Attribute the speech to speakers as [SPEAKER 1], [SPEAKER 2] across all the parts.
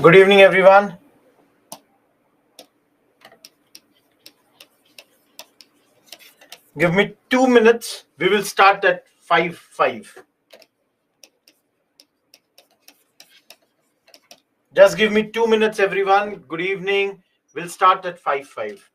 [SPEAKER 1] Good evening, everyone. Give me 2 minutes. We will start at 5:05. Just give me 2 minutes, everyone. Good evening. We'll start at 5:05.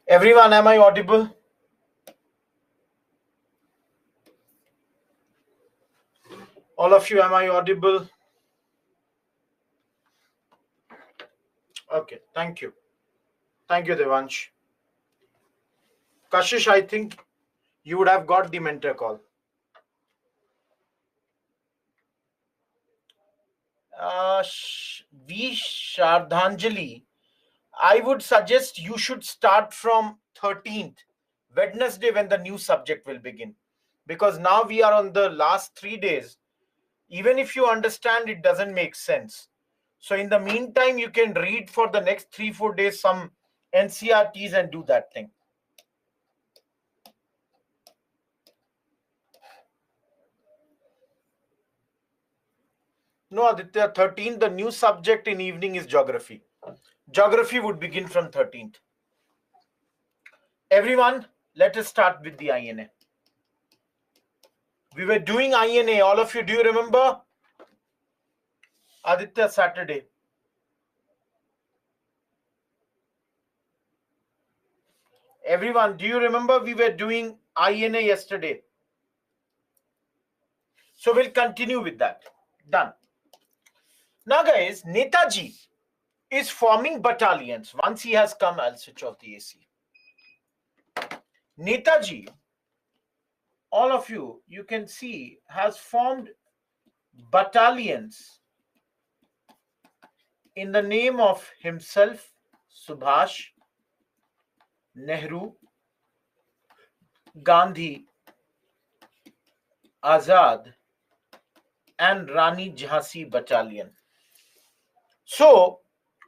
[SPEAKER 1] Everyone, am I audible? All of you, am I audible? Okay, thank you. Thank you, Devansh. Kashish, I think you would have got the mentor call. V. Shardhanjali, I would suggest you should start from 13th, Wednesday, when the new subject will begin. Because now we are on the last 3 days. Even if you understand, it doesn't make sense. So in the meantime, you can read for the next 3-4 days some NCRTs and do that thing. No, Aditya, 13th, the new subject in evening is geography. Geography would begin from 13th. Everyone, let us start with the INA. We were doing INA. All of you, do you remember? Aditya, Saturday. Everyone, do you remember we were doing INA yesterday? So we'll continue with that. Done. Now, guys, Netaji is forming battalions. Once he has come, I'll switch off the AC. Netaji, all of you, you can see, has formed battalions in the name of himself, Subhash, Nehru, Gandhi, Azad, and Rani Jhansi Battalion. So,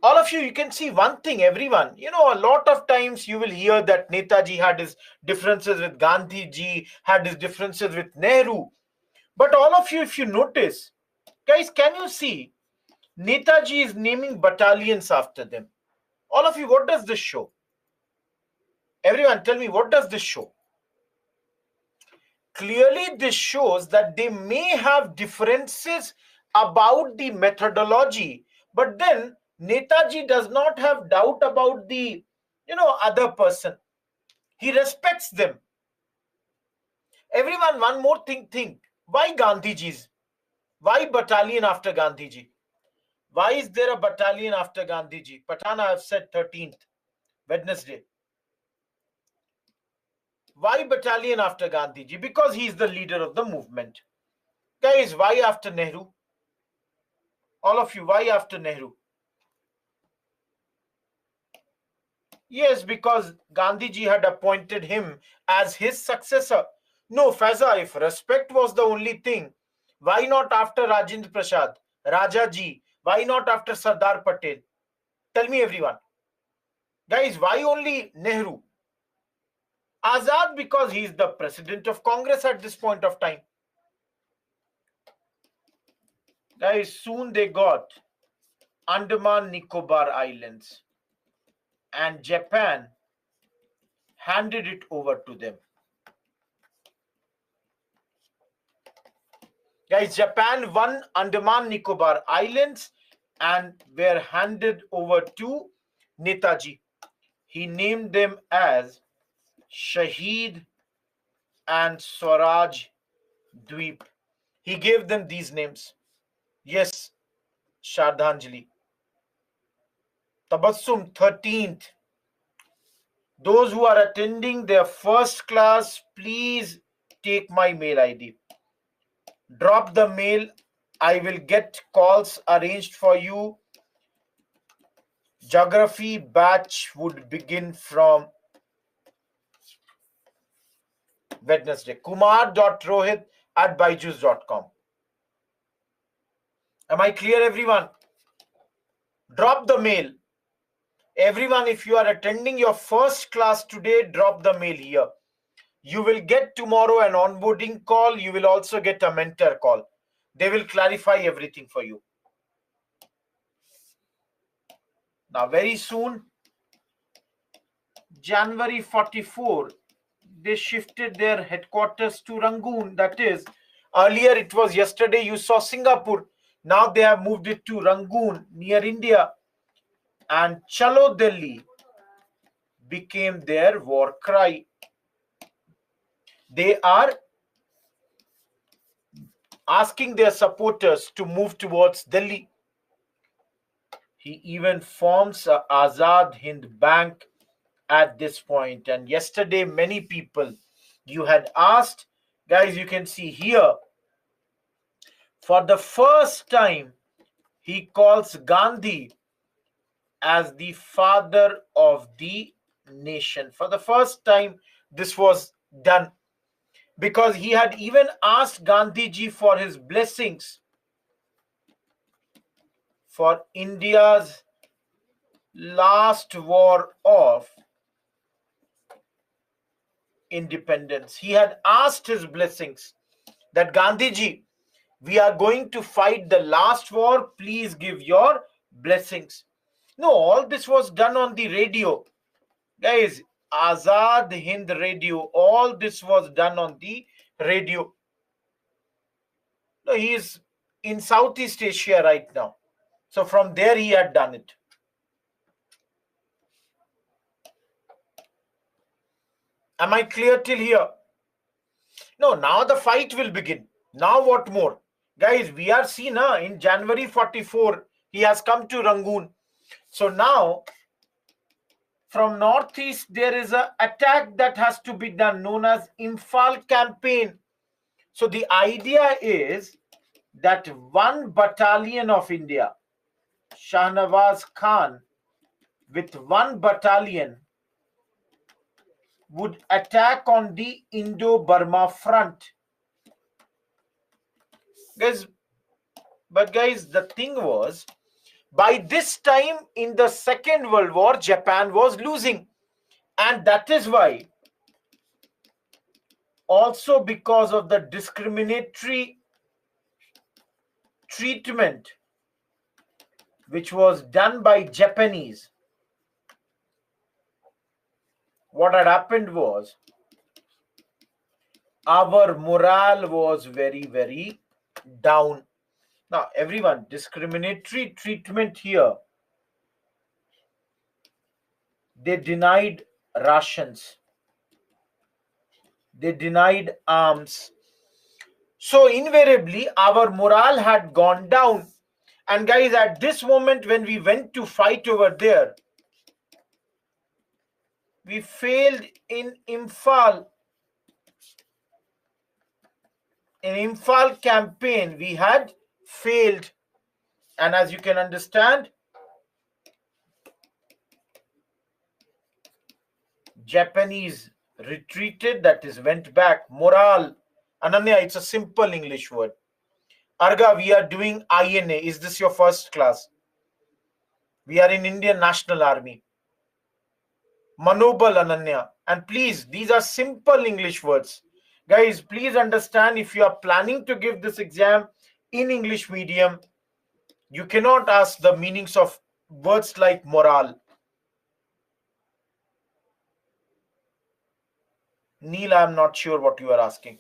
[SPEAKER 1] all of you, you can see one thing, everyone. A lot of times you will hear that Netaji had his differences with Gandhi ji, had his differences with Nehru. But all of you, if you notice, guys, can you see Netaji is naming battalions after them? All of you, what does this show? Everyone, tell me, what does this show? Clearly, this shows that they may have differences about the methodology, but then Netaji does not have doubt about the, other person. He respects them. Everyone, one more thing, think. Why Gandhiji's? Why battalion after Gandhiji? Why is there a battalion after Gandhiji? Pathan, I have said 13th, Wednesday. Why battalion after Gandhiji? Because he is the leader of the movement. Guys, why after Nehru? All of you, why after Nehru? Yes, because Gandhiji had appointed him as his successor. No, Faiza, if respect was the only thing, why not after Rajendra Prasad, Rajaji? Why not after Sardar Patel? Tell me, everyone. Guys, why only Nehru? Azad, because he is the president of Congress at this point of time. Guys, soon they got Andaman Nicobar Islands, and Japan handed it over to them. Guys, Japan won Andaman Nicobar Islands and were handed over to Netaji. He named them as Shahid and Swaraj Dweep. He gave them these names. Yes, Shardhanjali. Tabassum 13th. Those who are attending their first class, please take my mail ID. Drop the mail. I will get calls arranged for you. Geography batch would begin from Wednesday. kumar.rohit@byju's.com. Am I clear, everyone? Drop the mail. Everyone, if you are attending your first class today, drop the mail here. You will get tomorrow an onboarding call. You will also get a mentor call. They will clarify everything for you. Now, very soon, January 44, they shifted their headquarters to Rangoon. That is, earlier it was yesterday you saw Singapore. Now they have moved it to Rangoon near India. And Chalo Delhi became their war cry. They are asking their supporters to move towards Delhi. He even forms a Azad Hind Bank at this point. And yesterday, many people, you had asked, guys, you can see here, for the first time, he calls Gandhi as the father of the nation. For the first time, this was done, because he had even asked Gandhiji for his blessings for India's last war of independence. He had asked his blessings that Gandhiji, we are going to fight the last war. Please give your blessings. No, all this was done on the radio. Guys, Azad Hind Radio, all this was done on the radio. No, he is in Southeast Asia right now. So from there he had done it. Am I clear till here? No, now the fight will begin. Now what more? Guys, we are seen in January 44, he has come to Rangoon. So now, from northeast, there is an attack that has to be done, known as Imphal campaign. So the idea is that one battalion of India, Shahnawaz Khan, with one battalion would attack on the Indo-Burma front. Guys, the thing was, by this time in the Second World War, Japan was losing. And that is why, also because of the discriminatory treatment which was done by Japanese, what had happened was our morale was very, very down. Now, everyone, discriminatory treatment here. They denied rations. They denied arms. So invariably, our morale had gone down. And guys, at this moment, when we went to fight over there, we failed in Imphal. In Imphal campaign, we had failed. And as you can understand, Japanese retreated, that is, went back. Morale. Ananya, it's a simple English word. Arga, we are doing INA. Is this your first class? We are in Indian National Army. Manobal, Ananya. And please, these are simple English words. Guys, please understand, if you are planning to give this exam in English medium, you cannot ask the meanings of words like morale. Neil, I'm not sure what you are asking.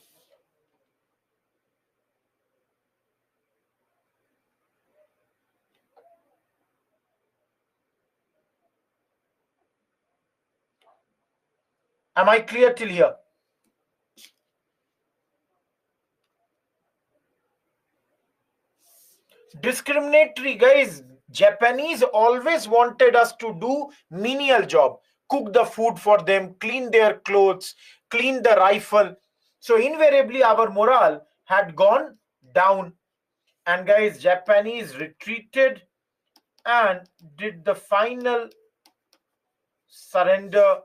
[SPEAKER 1] Am I clear till here? Discriminatory, guys. Japanese always wanted us to do menial job. Cook the food for them, clean their clothes, clean the rifle. So invariably our morale had gone down. And guys, Japanese retreated and did the final surrender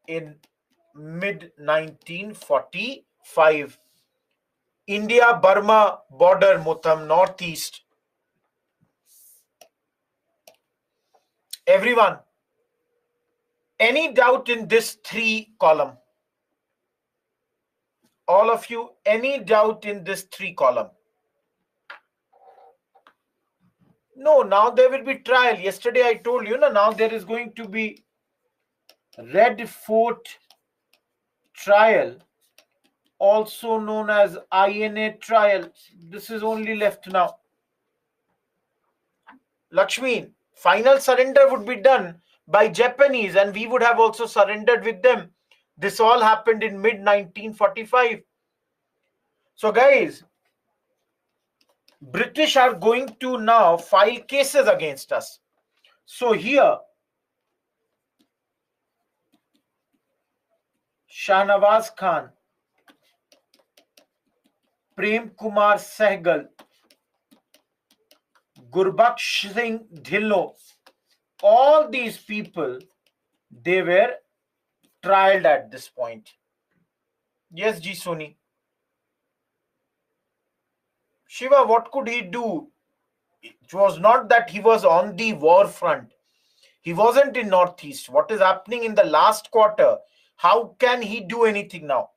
[SPEAKER 1] in mid-1945. India-Burma border, Mutham, northeast. Everyone, any doubt in this 3 column? All of you, any doubt in this 3 column? No, now there will be trial. Yesterday I told you, now there is going to be Red Fort trial, also known as INA trial. This is only left now. Lakshmi, final surrender would be done by Japanese and we would have also surrendered with them. This all happened in mid-1945. So guys, British are going to now file cases against us. So here, Shahnawaz Khan, Prem Kumar Sehgal, Gurbaksh Singh Dhillon, all these people, they were trialed at this point. Yes, Ji Soni. Shiva, what could he do? It was not that he was on the war front. He wasn't in Northeast. What is happening in the last quarter? How can he do anything now?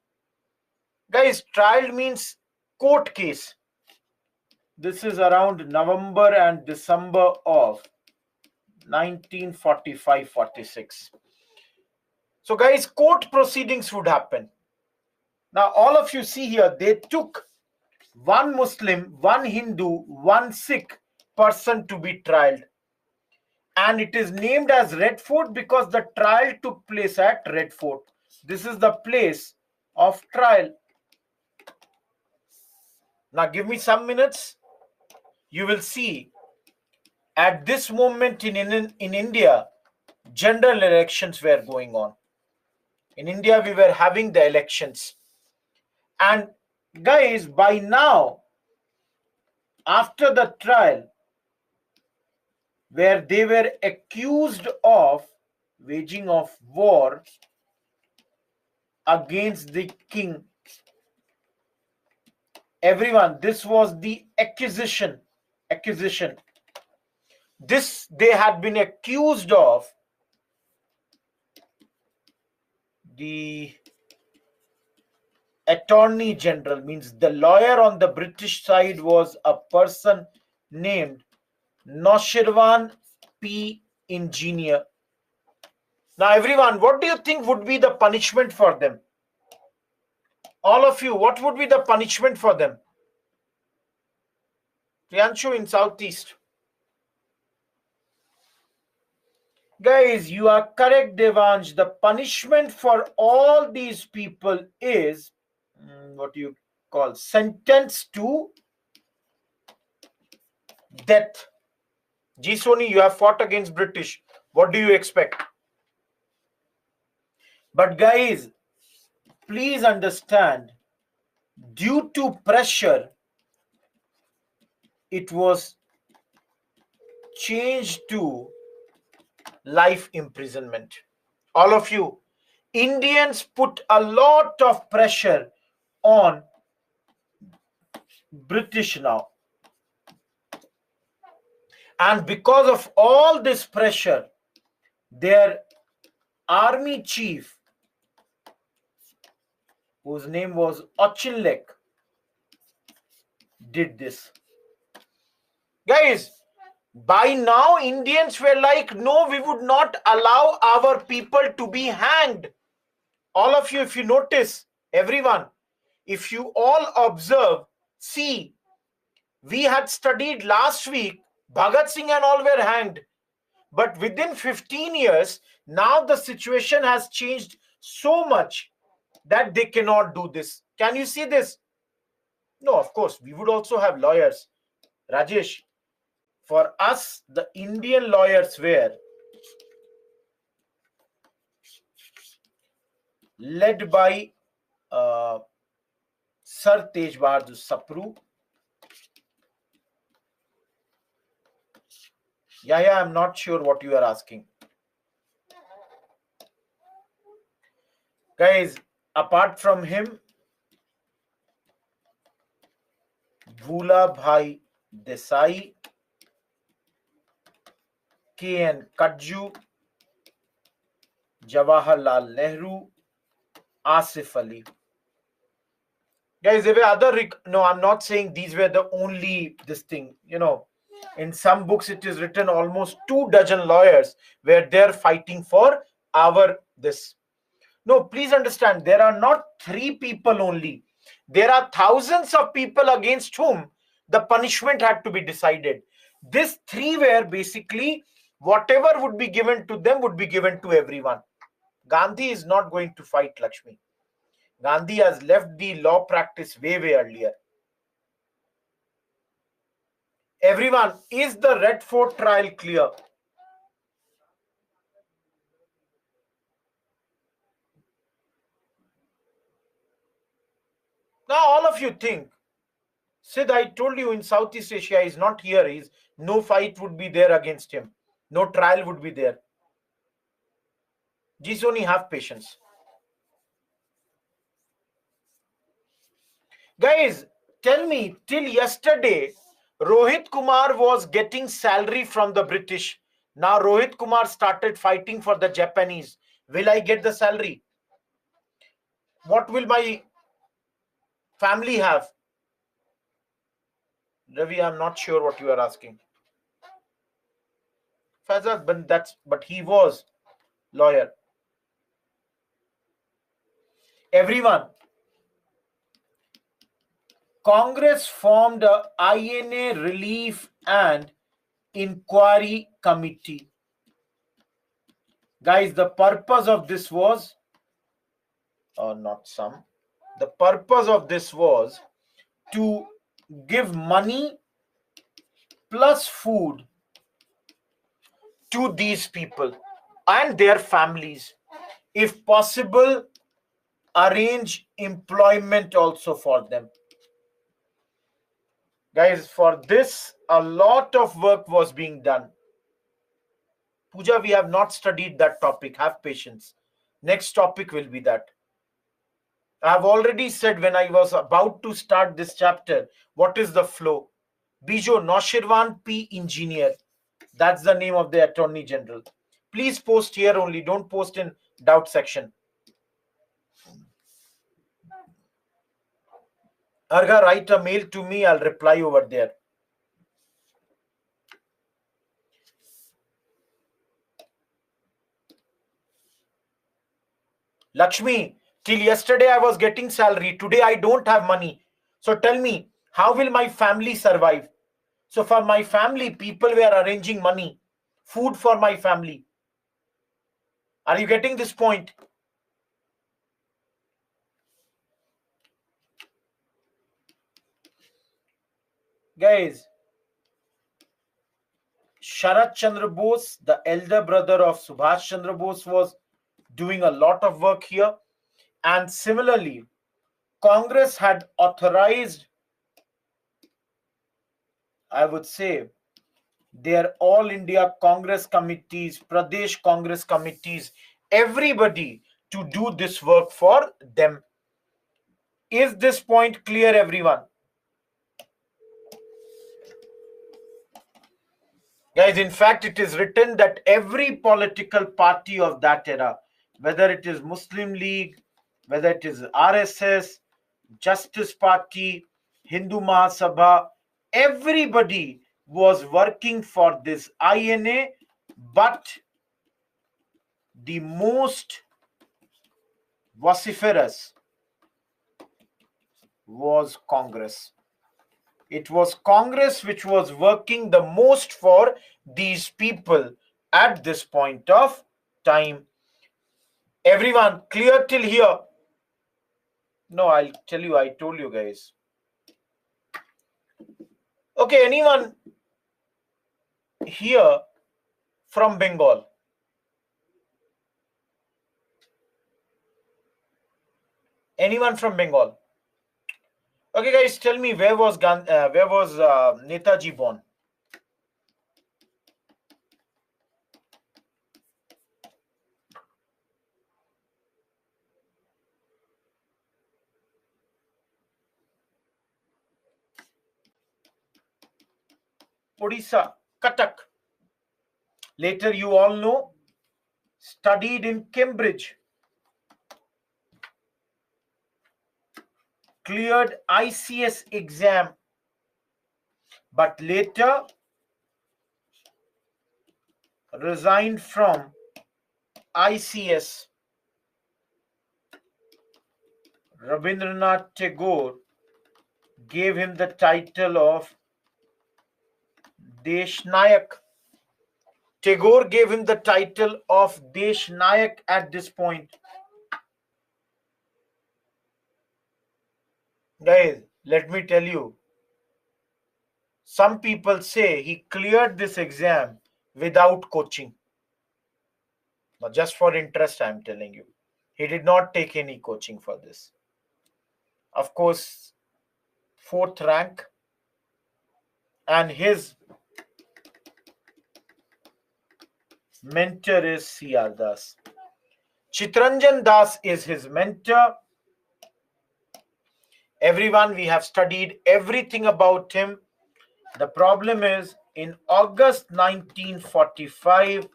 [SPEAKER 1] Guys, trial means court case. This is around November and December of 1945-46. So guys, court proceedings would happen. Now all of you see here, they took one Muslim, one Hindu, one Sikh person to be trialed. And it is named as Red Fort because the trial took place at Red Fort. This is the place of trial. Now give me some minutes. You will see at this moment in India, general elections were going on. In India, we were having the elections. And guys, by now, after the trial, where they were accused of waging of war, against the king. Everyone, this was the accusation. This they had been accused of. The Attorney General, means the lawyer on the British side, was a person named Noshirwan P. Engineer. Now, everyone, what do you think would be the punishment for them? All of you, what would be the punishment for them? Priyanshu in Southeast. Guys, you are correct, Devansh. The punishment for all these people is what you call sentence to death. G. Soni, you have fought against British. What do you expect? But guys, please understand, due to pressure, it was changed to life imprisonment. All of you, Indians put a lot of pressure on British now. And because of all this pressure, their army chief, whose name was Auchinleck, did this. Guys, by now Indians were like, no, we would not allow our people to be hanged. All of you, if you notice, everyone, if you all observe, see, we had studied last week, Bhagat Singh and all were hanged. But within 15 years, now the situation has changed so much that they cannot do this. Can you see this? No, of course, we would also have lawyers. Rajesh, for us, the Indian lawyers were led by Sir Tej Bahadur Sapru. Yeah, I'm not sure what you are asking. Guys, apart from him, Bhula Bhai Desai, K.N. Kajju, Jawaharlal Nehru, Asif Ali. Guys, there were other... No, I'm not saying these were the only this thing. You know, in some books it is written almost 24 lawyers were there fighting for our this. No, please understand, there are not 3 people only. There are thousands of people against whom the punishment had to be decided. These 3 were basically, whatever would be given to them would be given to everyone. Gandhi is not going to fight Lakshmi. Gandhi has left the law practice way earlier. Everyone, is the Red Fort trial clear? Now all of you think, Sid, I told you in Southeast Asia, he's not here. No fight would be there against him. No trial would be there. Just only have patience. Guys, tell me, till yesterday, Rohit Kumar was getting salary from the British. Now Rohit Kumar started fighting for the Japanese. Will I get the salary? What will my family have? Ravi, I'm not sure what you are asking. Fazaz, but he was lawyer. Everyone, Congress formed a INA Relief and Inquiry Committee. Guys, the purpose of this was, the purpose of this was to give money plus food to these people and their families. If possible, arrange employment also for them. Guys, for this, a lot of work was being done. Pooja, we have not studied that topic. Have patience. Next topic will be that. I've already said when I was about to start this chapter, what is the flow? Bijo Noshirwan P. Engineer. That's the name of the Attorney General. Please post here only. Don't post in doubt section. Arga, write a mail to me. I'll reply over there. Lakshmi, till yesterday I was getting salary. Today I don't have money. So tell me, how will my family survive? So for my family, people were arranging money, food for my family. Are you getting this point? Guys, Sharat Chandra Bose, the elder brother of Subhash Chandra Bose, was doing a lot of work here. And similarly, Congress had authorized, I would say, their all India Congress committees, Pradesh Congress committees, everybody to do this work for them. Is this point clear, everyone? Guys, in fact, it is written that every political party of that era, whether it is Muslim League, whether it is RSS, Justice Party, Hindu Mahasabha, everybody was working for this INA, but the most vociferous was Congress. It was Congress which was working the most for these people at this point of time. Everyone clear till here? No, I'll tell you, I told you guys. Okay, anyone here from Bengal? Anyone from Bengal? Okay, guys, tell me where was Netaji born? Odisha, Cuttack. Later, you all know, studied in Cambridge, cleared ICS exam, but later resigned from ICS. Rabindranath Tagore gave him the title of Deshnayak. Tagore gave him the title of Deshnayak at this point. Guys, let me tell you, some people say he cleared this exam without coaching. Now, just for interest, I'm telling you, he did not take any coaching for this. Of course, 4th rank, and his mentor is C.R. Das. Chitranjan Das is his mentor. Everyone, we have studied everything about him. The problem is, in August 1945,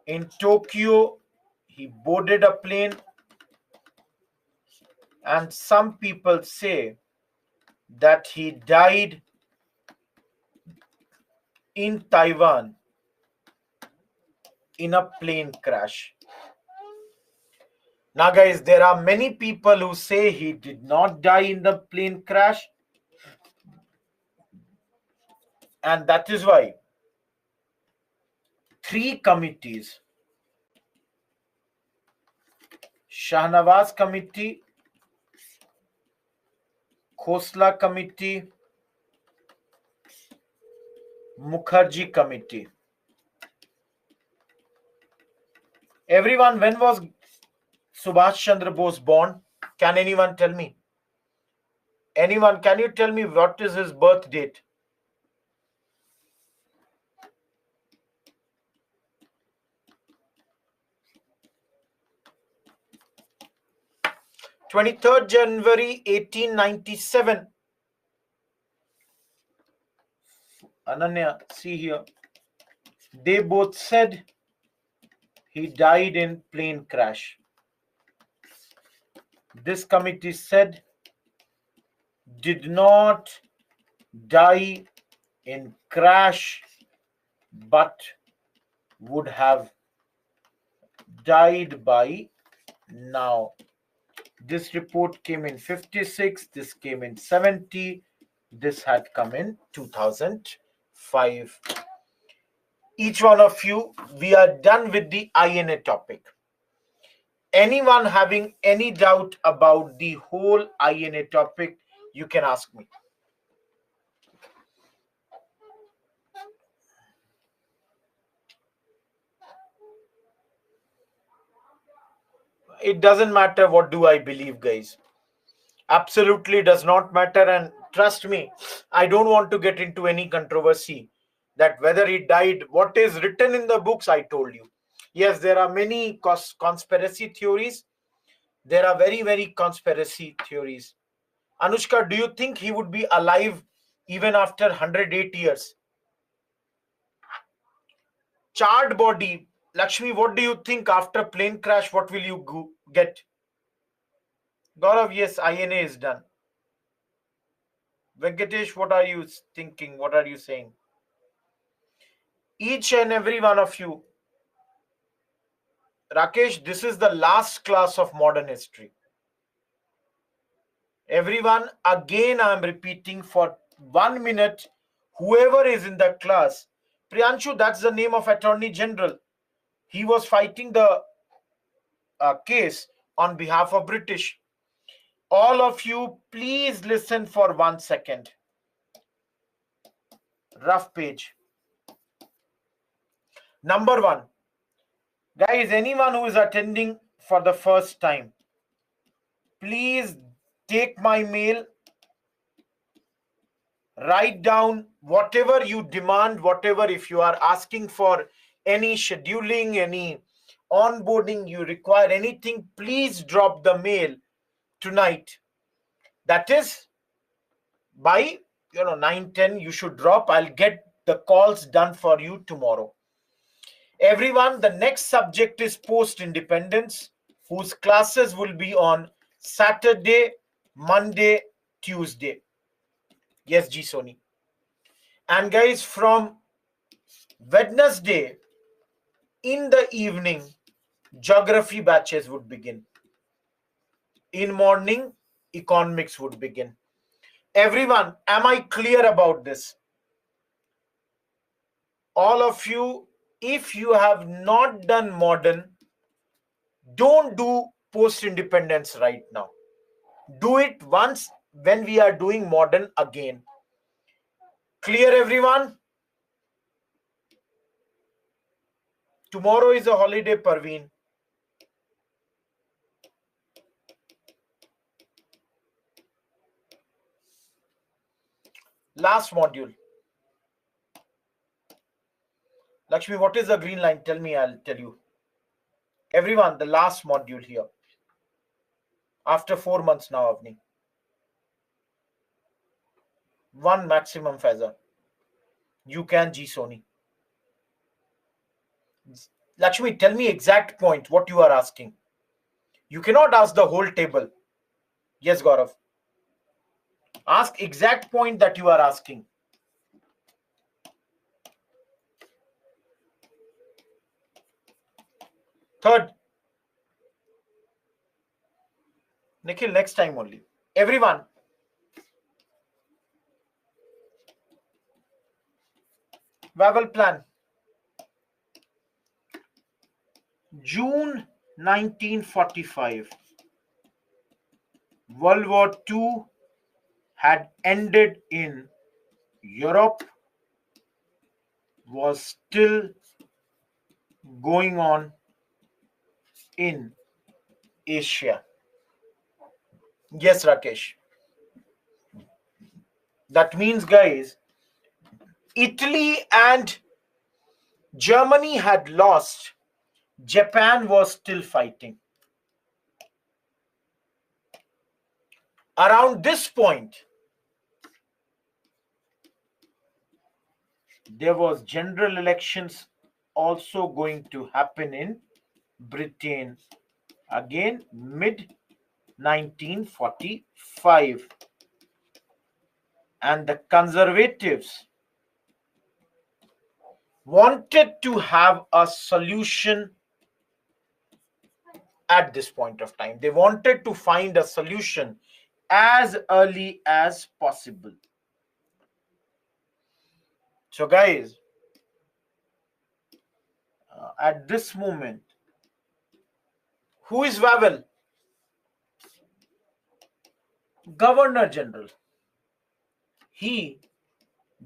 [SPEAKER 1] in Tokyo, he boarded a plane, and some people say that he died in Taiwan in a plane crash. Now, guys, there are many people who say he did not die in the plane crash, and that is why 3 committees, Shahnawaz Committee, Khosla Committee, Mukherjee Committee. Everyone, when was Subhash Chandra Bose born? Can anyone tell me? Anyone, can you tell me what is his birth date? 23rd January 1897. Ananya, see here. They both said he died in plane crash. This committee said did not die in crash but would have died by now. This report came in 56, this came in 70, this had come in 2005. Each one of you, we are done with the INA topic. Anyone having any doubt about the whole INA topic, you can ask me. It doesn't matter what do I believe, guys. Absolutely does not matter. And trust me, I don't want to get into any controversy that whether he died, what is written in the books, I told you. Yes, there are many conspiracy theories. There are very, very conspiracy theories. Anushka, do you think he would be alive even after 108 years? Charred body. Lakshmi, what do you think after plane crash? What will you get? Gaurav, yes, INA is done. Venkatesh, what are you thinking? What are you saying? Each and every one of you. Rakesh, this is the last class of modern history. Everyone, again, I am repeating for 1 minute. Whoever is in the class, Priyanshu, that's the name of Attorney General. He was fighting the case on behalf of British. All of you, please listen for 1 second. Rough page. Number 1. Guys, anyone who is attending for the first time, please take my mail, write down whatever you demand, whatever, if you are asking for any scheduling, any onboarding, you require anything, please drop the mail tonight. That is by 9-10 you should drop. I'll get the calls done for you tomorrow. Everyone, the next subject is post-independence, whose classes will be on Saturday, Monday, Tuesday. Yes, G Sony. And guys, from Wednesday in the evening, geography batches would begin. In morning, economics would begin. Everyone, am I clear about this? All of you, if you have not done modern, don't do post-independence right now. Do it once when we are doing modern again. Clear, everyone? Tomorrow is a holiday, Parveen. Last module. Lakshmi, what is the green line? Tell me, I'll tell you. Everyone, the last module here. After 4 months now, Avni. 1 maximum, Faiza. You can, G Sony. Lakshmi, tell me exact point, what you are asking. You cannot ask the whole table. Yes, Gaurav. Ask exact point that you are asking. Third. Nikhil, next time only. Everyone. Vowel plan. June 1945. World War II had ended in Europe, was still going on in Asia. Yes, Rakesh. That means, guys, Italy and Germany had lost. Japan was still fighting. Around this point, there was general elections also going to happen in Britain. Again, mid 1945. And the Conservatives wanted to have a solution at this point of time. They wanted to find a solution as early as possible. So guys, at this moment, who is Wavell? Governor General. He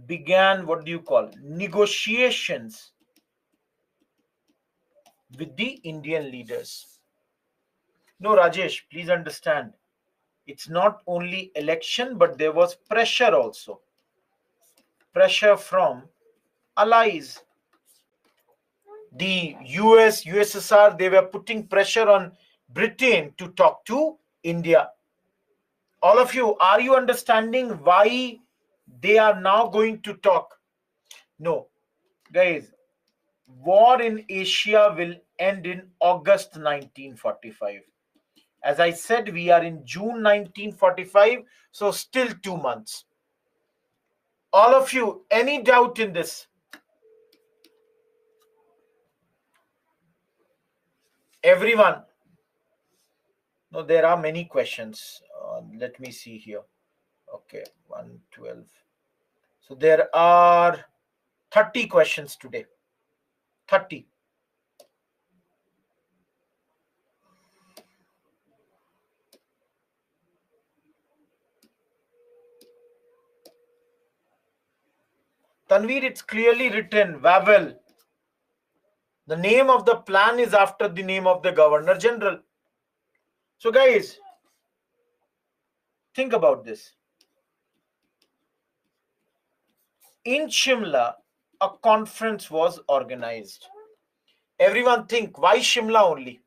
[SPEAKER 1] began, what do you call, negotiations with the Indian leaders. No, Rajesh, please understand, it's not only election, but there was pressure also. Pressure from allies. The US, USSR, they were putting pressure on Britain to talk to India. All of you, are you understanding why they are now going to talk? No, guys, war in Asia will end in August 1945. As I said, we are in June 1945, so still 2 months. All of you, any doubt in this? Everyone? No, there are many questions. Let me see here. Okay, 112. So there are 30 questions today. 30. Tanveer, it's clearly written, Wavell. The name of the plan is after the name of the Governor General. So guys, think about this. In Shimla, a conference was organized. Everyone think, why Shimla only?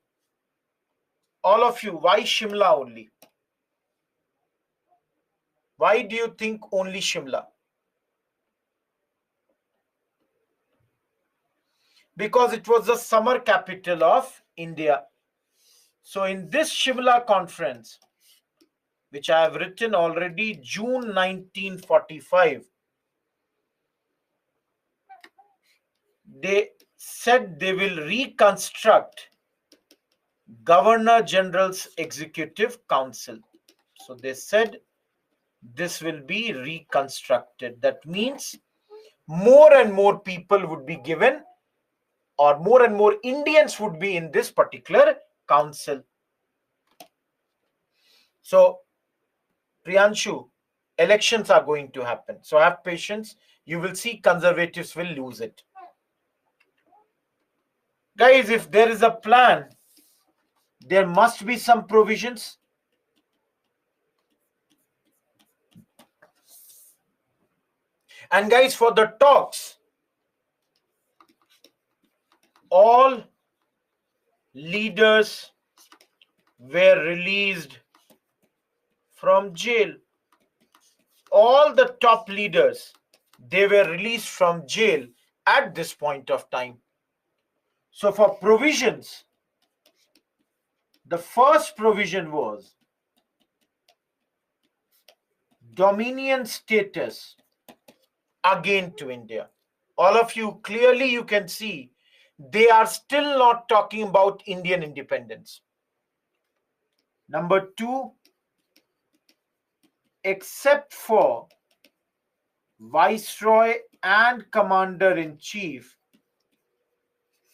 [SPEAKER 1] All of you, why Shimla only? Why do you think only Shimla? Because it was the summer capital of India. So in this Shimla conference, which I have written already, June 1945, they said they will reconstruct Governor General's Executive Council. So they said this will be reconstructed. That means more and more people would be given, or more and more Indians would be in this particular council. So, Priyanshu, elections are going to happen. So have patience. You will see Conservatives will lose it. Guys, if there is a plan, there must be some provisions. And guys, for the talks, all leaders were released from jail. All the top leaders, they were released from jail at this point of time. So for provisions, the first provision was dominion status again to India. All of you, clearly you can see they are still not talking about Indian independence. Number two, except for Viceroy and Commander-in-Chief,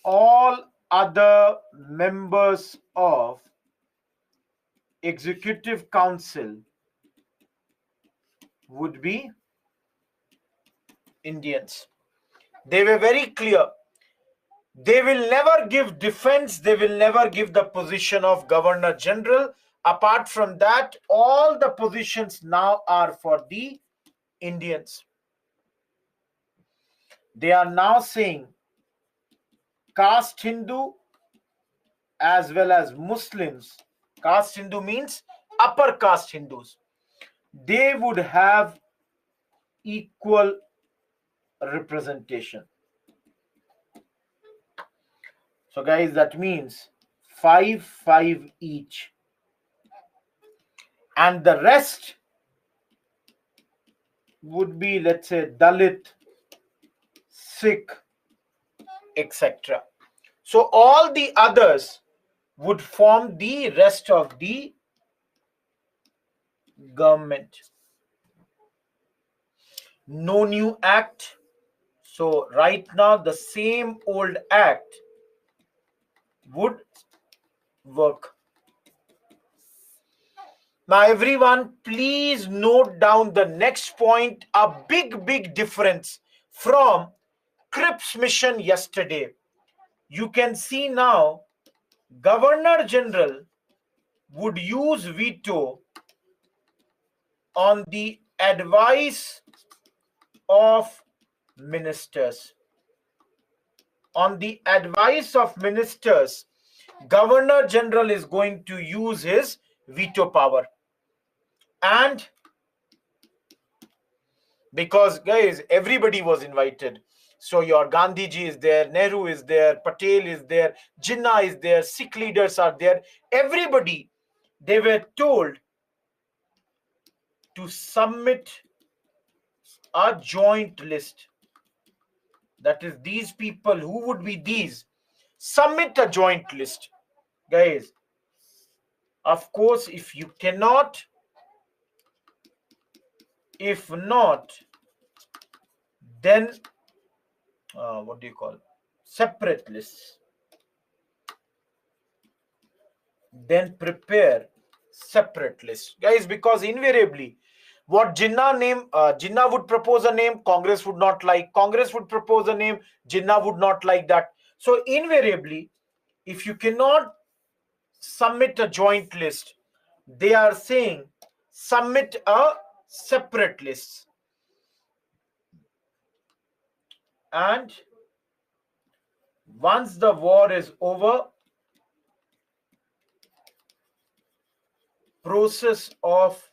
[SPEAKER 1] all other members of Executive Council would be Indians. They were very clear. They will never give defense. They will never give the position of Governor General. Apart from that, all the positions now are for the Indians. They are now saying caste Hindu as well as Muslims. Caste Hindu means upper caste Hindus. they would have equal representation. So guys, that means 5-5 each, and the rest would be, let's say, Dalit, Sikh, etc. So all the others would form the rest of the government. No new act. So right now the same old act would work. Now everyone, please note down the next point, a big difference from Cripps mission yesterday. You can see now Governor General would use veto on the advice of ministers. On the advice of ministers, Governor General is going to use his veto power. And because guys, everybody was invited. So your Gandhiji is there, Nehru is there, Patel is there, Jinnah is there, Sikh leaders are there. Everybody, they were told to submit a joint list. That is, these people, who would be these? Submit a joint list. Guys, of course, if you cannot, if not, then what do you call? Separate lists. Then prepare separate lists. Guys, because invariably, what Jinnah would propose a name, Congress would not like. Congress would propose a name, Jinnah would not like that. So invariably, if you cannot submit a joint list, they are saying submit a separate list. And once the war is over, process of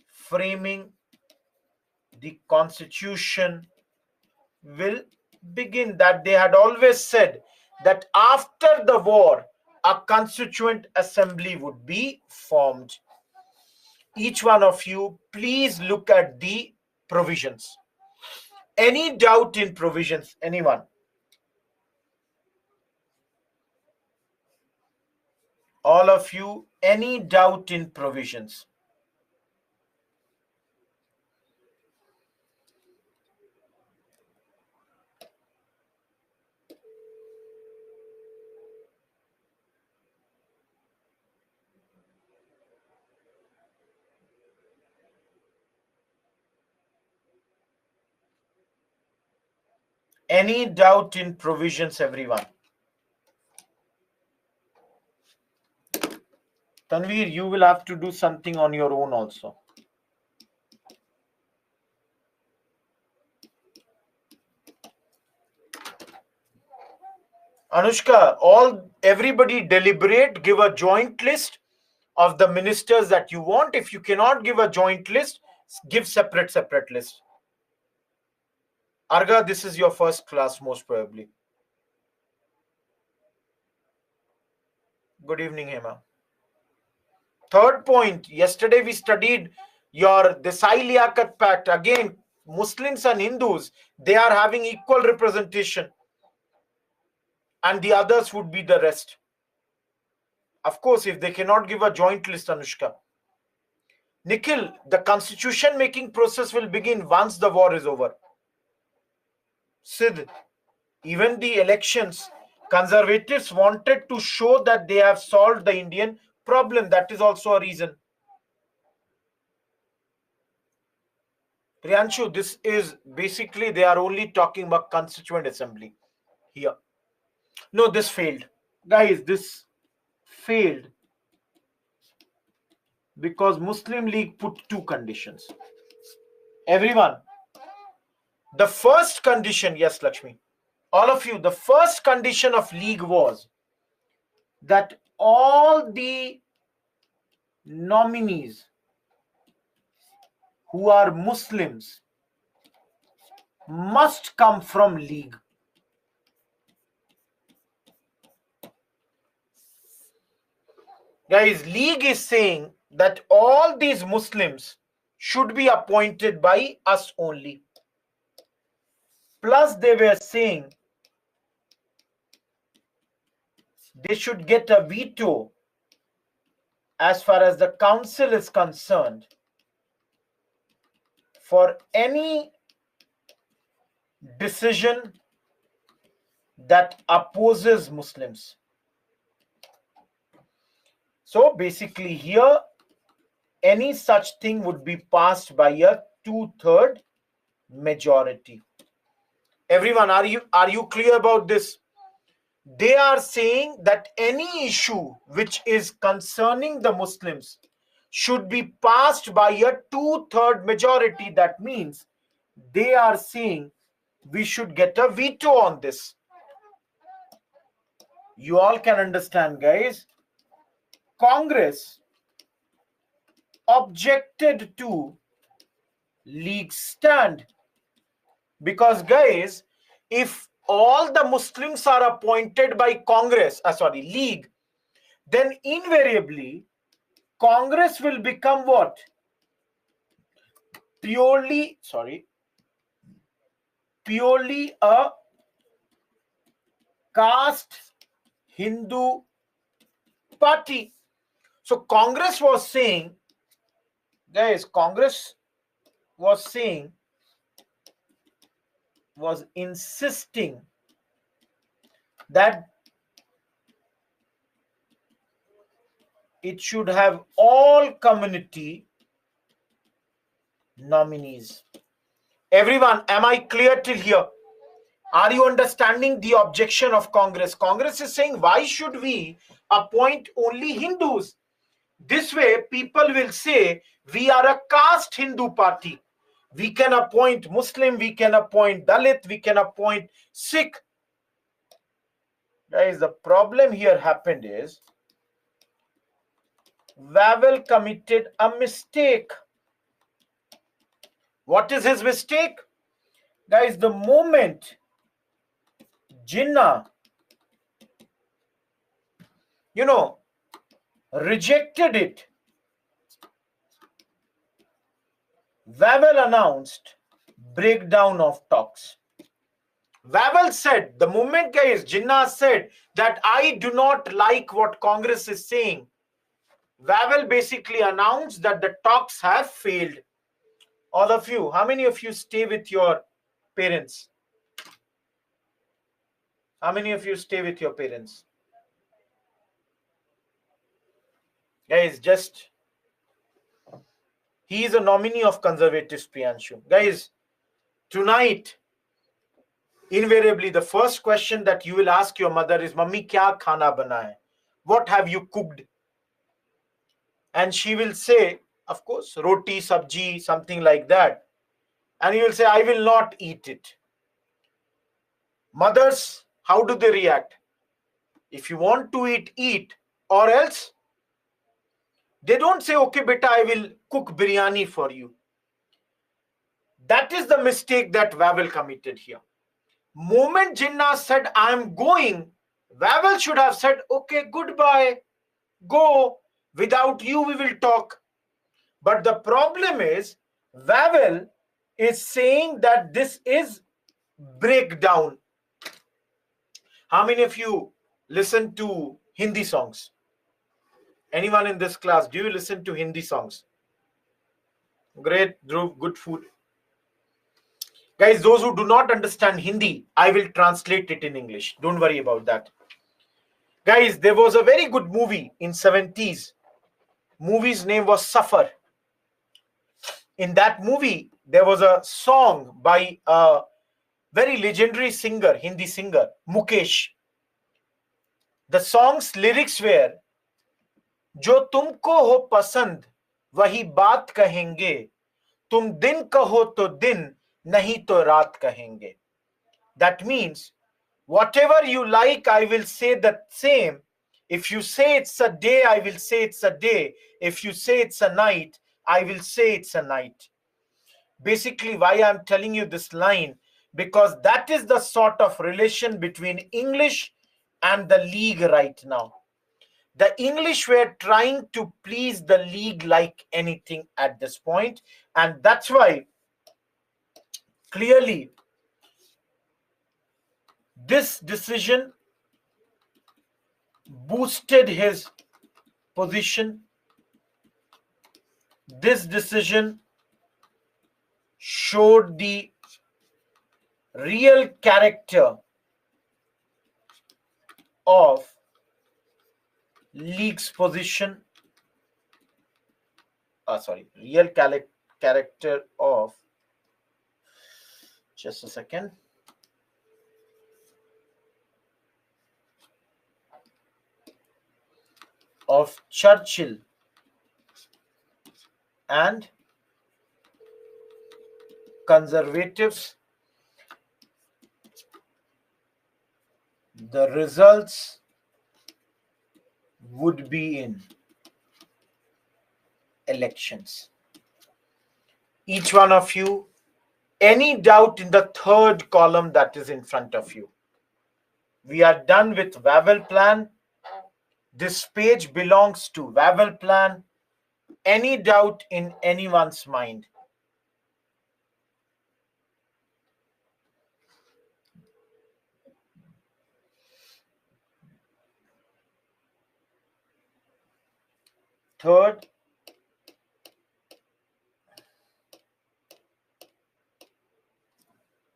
[SPEAKER 1] framing the constitution will begin. That they had always said that after the war, a constituent assembly would be formed. Each one of you, please look at the provisions. Any doubt in provisions? Anyone? All of you, any doubt in provisions? Any doubt in provisions, everyone? Tanveer, you will have to do something on your own also. Anushka, everybody deliberate, give a joint list of the ministers that you want. If you cannot give a joint list, give separate list. Arga, this is your first class most probably. Good evening, Hema. Third point, yesterday we studied your Desai Liaquat Pact. Again, Muslims and Hindus, they are having equal representation. And the others would be the rest. Of course, if they cannot give a joint list, Anushka. Nikhil, the constitution making process will begin once the war is over. Sid, even the elections, conservatives wanted to show that they have solved the Indian problem. That is also a reason. Priyanshu, this is basically, they are only talking about constituent assembly here. No, this failed. Guys, this failed because Muslim League put two conditions. Everyone, the first condition, yes, Lakshmi, all of you, the first condition of League was that all the nominees who are Muslims must come from League. Guys, League is saying that all these Muslims should be appointed by us only. Plus, they were saying they should get a veto as far as the council is concerned for any decision that opposes Muslims. So basically here, any such thing would be passed by a 2/3 majority. Everyone, are you clear about this? They are saying that any issue which is concerning the Muslims should be passed by a 2/3 majority. That means they are saying we should get a veto on this. You all can understand, guys. Congress objected to League's stand because, guys, if all the Muslims are appointed by League, then invariably Congress will become what? Purely a caste Hindu party. So Congress was saying, guys, was insisting that it should have all community nominees. Everyone, am I clear till here? Are you understanding the objection of Congress? Congress is saying, why should we appoint only Hindus? This way, people will say, we are a caste Hindu party. We can appoint Muslim, we can appoint Dalit, we can appoint Sikh. Guys, the problem here happened is, Wavell committed a mistake. What is his mistake? Guys, the moment Jinnah, rejected it, Wavell announced breakdown of talks. Wavell said, the moment, guys, Jinnah said that I do not like what Congress is saying, Wavell basically announced that the talks have failed. All of you, how many of you stay with your parents? How many of you stay with your parents? Guys, he is a nominee of Conservatives, Priyanshu. Guys, tonight, invariably, the first question that you will ask your mother is, Mummy, kya khana bana hai? What have you cooked? And she will say, of course, roti, sabji, something like that. And you will say, I will not eat it. Mothers, how do they react? If you want to eat, eat, or else they don't say, okay, beta, I will cook biryani for you. That is the mistake that Wavell committed here. Moment Jinnah said, I am going, Wavell should have said, okay, goodbye, go. Without you, we will talk. But the problem is, Wavell is saying that this is breakdown. How many of you listen to Hindi songs? Anyone in this class, do you listen to Hindi songs? Great, Dhruv, good food. Guys, those who do not understand Hindi, I will translate it in English. Don't worry about that. Guys, there was a very good movie in 70s. Movie's name was Safar. In that movie, there was a song by a very legendary singer, Hindi singer, Mukesh. The song's lyrics were, जो तुमको हो पसंद वही बात कहेंगे, तुम दिन कहो तो दिन नहीं तो रात कहेंगे. That means, whatever you like, I will say the same. If you say it's a day, I will say it's a day. If you say it's a night, I will say it's a night. Basically, why I'm telling you this line, because that is the sort of relation between English and the League right now. The English were trying to please the League like anything at this point, and that's why clearly this decision boosted his position. This decision showed the real character of League's position. Real character of, just a second. Of Churchill and conservatives. The results would be in elections. Each one of you, any doubt in the third column that is in front of you? We are done with Wavell plan. This page belongs to Wavell plan. Any doubt in anyone's mind? Third,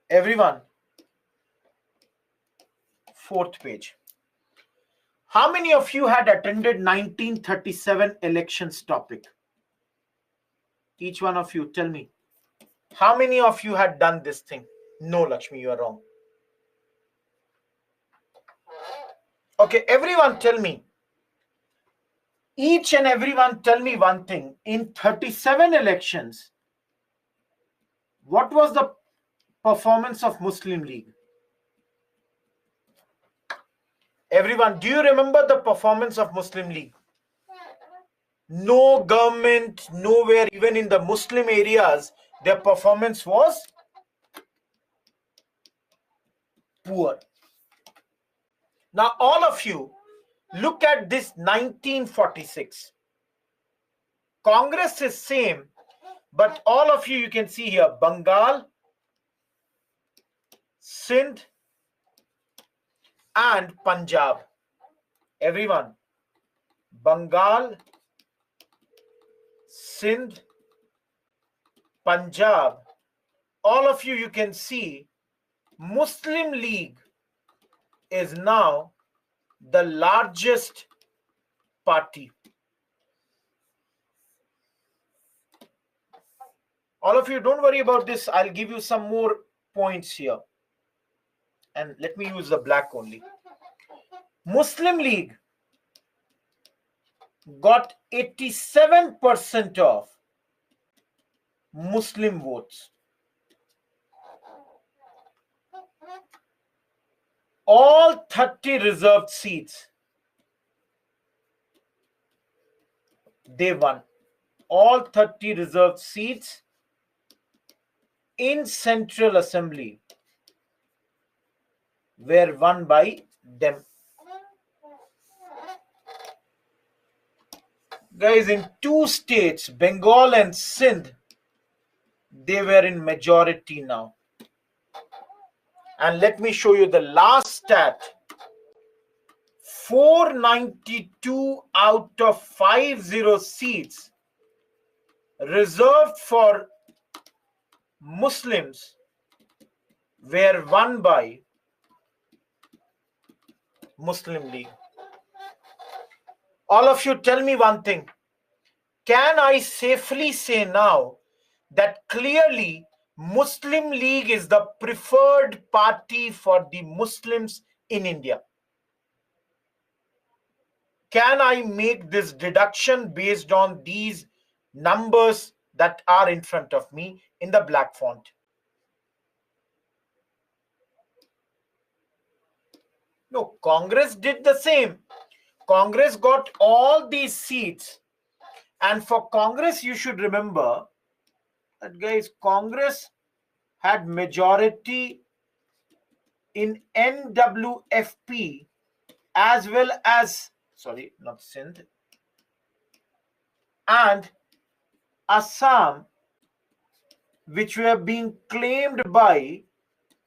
[SPEAKER 1] everyone. Fourth page. How many of you had attended 1937 elections topic? Each one of you, tell me. How many of you had done this thing? No, Lakshmi, you are wrong. Okay, everyone tell me. Each and everyone tell me one thing. In 37 elections, what was the performance of Muslim League? Everyone, do you remember the performance of Muslim League? No government, nowhere, even in the Muslim areas, their performance was poor. Now, all of you, look at this 1946. Congress is same, but all of you can see here, Bengal, Sindh, and Punjab. Everyone, Bengal, Sindh, Punjab, all of you can see Muslim League is now the largest party. All of you, don't worry about this. I'll give you some more points here. And let me use the black only. Muslim League got 87% of Muslim votes. All 30 reserved seats, they won. All 30 reserved seats in Central Assembly were won by them. Guys, in two states, Bengal and Sindh, they were in majority now. And let me show you the last stat. 492 out of 50 seats reserved for Muslims were won by Muslim League. All of you tell me one thing. Can I safely say now that clearly Muslim League is the preferred party for the Muslims in India? Can I make this deduction based on these numbers that are in front of me in the black font? No, Congress did the same. Congress got all these seats. And for Congress, you should remember, that guys, Congress had majority in NWFP as well as, sorry, not Sindh, and Assam, which were being claimed by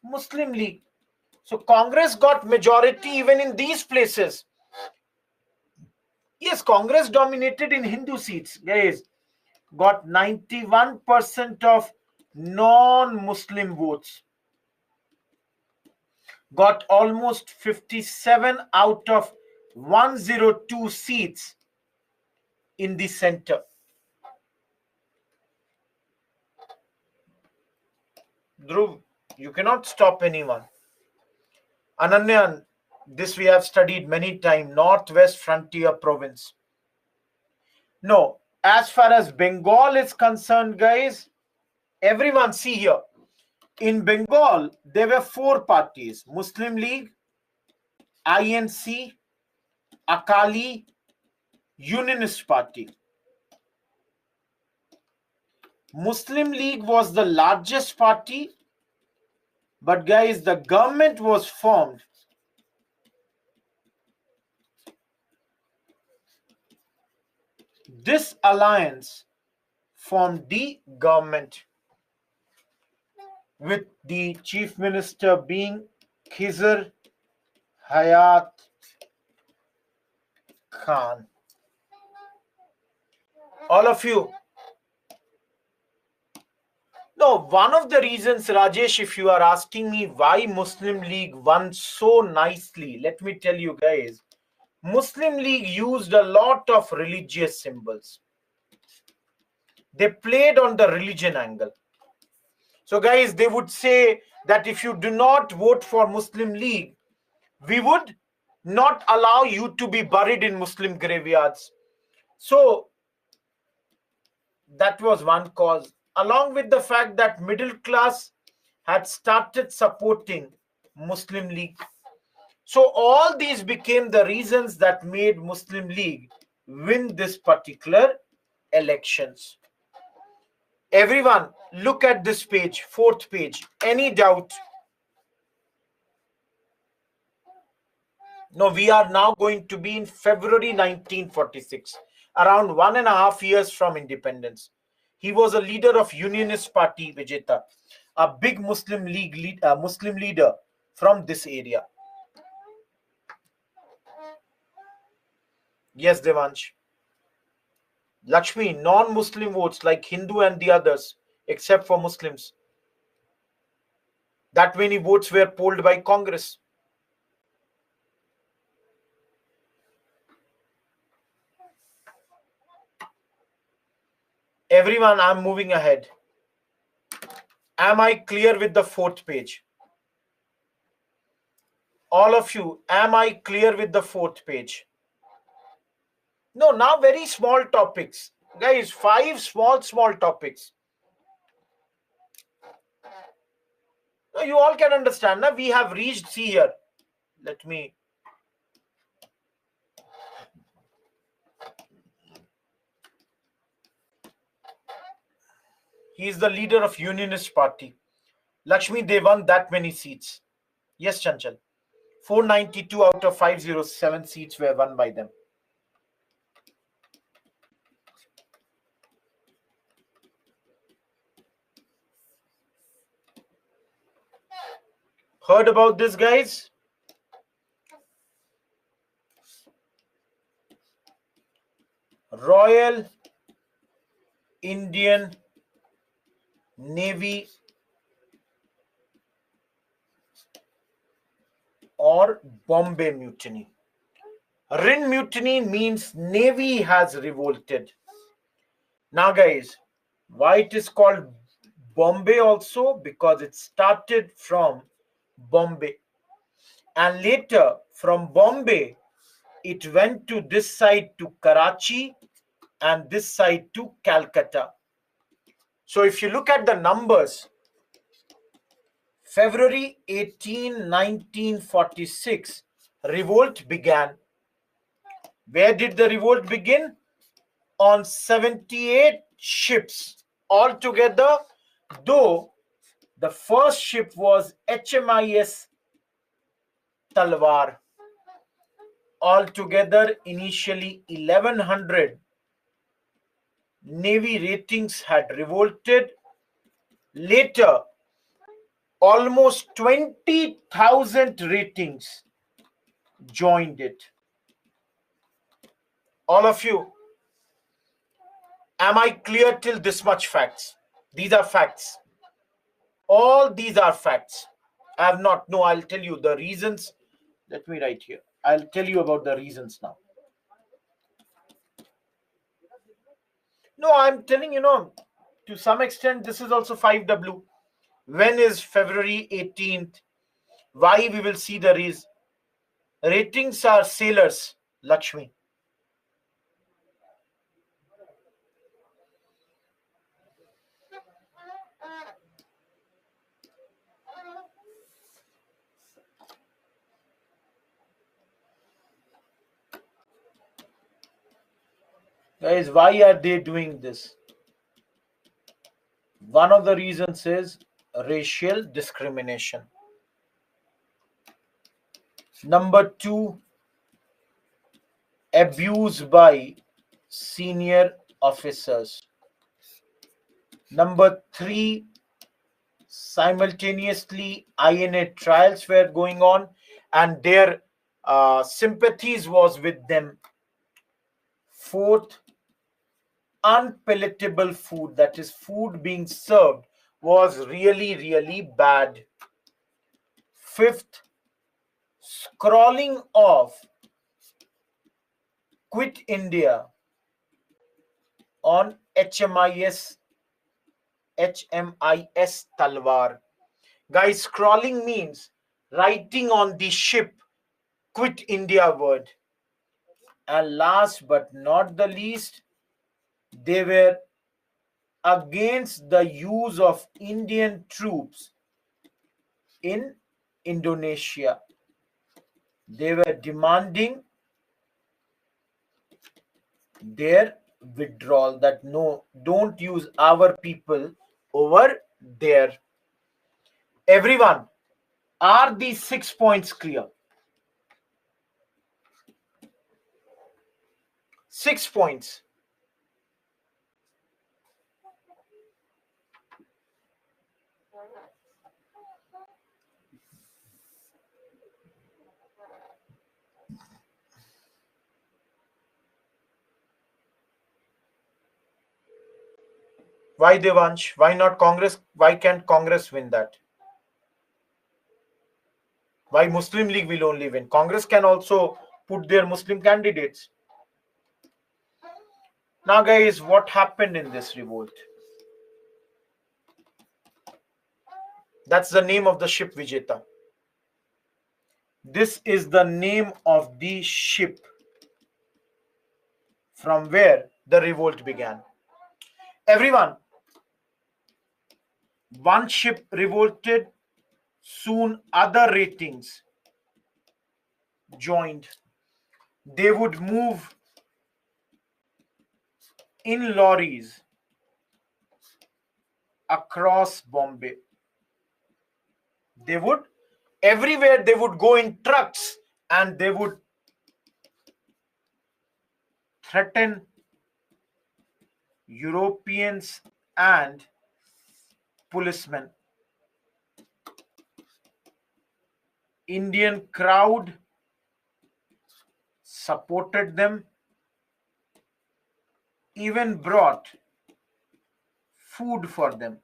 [SPEAKER 1] Muslim League. So Congress got majority even in these places. Yes, Congress dominated in Hindu seats, guys. Got 91% of non-Muslim votes. Got almost 57 out of 102 seats in the center. Dhruv, you cannot stop anyone. Ananya, this we have studied many times, Northwest Frontier Province. No, as far as Bengal is concerned, guys, everyone see here. In Bengal, there were 4 parties: Muslim League, INC, Akali, Unionist Party. Muslim League was the largest party, but guys, the government was formed. This alliance formed the government with the chief minister being Khizr Hayat Khan. All of you. No, one of the reasons, Rajesh, if you are asking me why Muslim League won so nicely, let me tell you guys, Muslim League used a lot of religious symbols. They played on the religion angle. So guys, they would say that if you do not vote for Muslim League, we would not allow you to be buried in Muslim graveyards. So that was one cause, along with the fact that middle class had started supporting Muslim League. So all these became the reasons that made Muslim League win this particular elections. Everyone, look at this page, 4th page. Any doubt? No, we are now going to be in February 1946, around 1.5 years from independence. He was a leader of Unionist Party, Vijeta, a big Muslim leader from this area. Yes, Devansh. Lakshmi, non-Muslim votes like Hindu and the others, except for Muslims. That many votes were polled by Congress. Everyone, I'm moving ahead. Am I clear with the 4th page? All of you, am I clear with the 4th page? No, now very small topics. Guys, 5 small topics. Now you all can understand. Now we have reached, see here. Let me. He is the leader of Unionist Party. Lakshmi, they won that many seats. Yes, Chanchal. 492 out of 507 seats were won by them. Heard about this, guys? Royal Indian Navy or Bombay Mutiny. Rin Mutiny means Navy has revolted. Now guys, why it is called Bombay also? Because it started from Bombay. And later from Bombay, it went to this side to Karachi and this side to Calcutta. So if you look at the numbers, February 18, 1946, revolt began. Where did the revolt begin? On 78 ships Altogether, though the first ship was HMIS Talwar, altogether initially 1100 Navy ratings had revolted. Later, almost 20,000 ratings joined it. All of you, am I clear till this much facts? These are facts. All these are facts. I have not. No, I'll tell you the reasons. Let me write here. I'll tell you about the reasons now. No, I'm telling to some extent, this is also 5W. When is February 18th? Why we will see the ratings are sailors, Lakshmi. Guys, why are they doing this? One of the reasons is racial discrimination. Number two, abuse by senior officers. Number three, simultaneously INA trials were going on and their sympathies was with them. Fourth, unpalatable food, that is food being served, was really bad. Fifth, scrolling off Quit India on HMIS Talwar. Guys, scrolling means writing on the ship Quit India word. And last but not the least, they were against the use of Indian troops in Indonesia. They were demanding their withdrawal, that no, don't use our people over there. Everyone, are these 6 points clear? 6 points. Why Devansh? Why not Congress? Why can't Congress win that? Why Muslim League will only win? Congress can also put their Muslim candidates. Now, guys, what happened in this revolt? That's the name of the ship, Vijeta. This is the name of the ship from where the revolt began. Everyone, one ship revolted, soon other ratings joined. They would move in lorries across Bombay. They would, everywhere they would go in trucks and they would threaten Europeans and policemen. Indian crowd supported them, even brought food for them.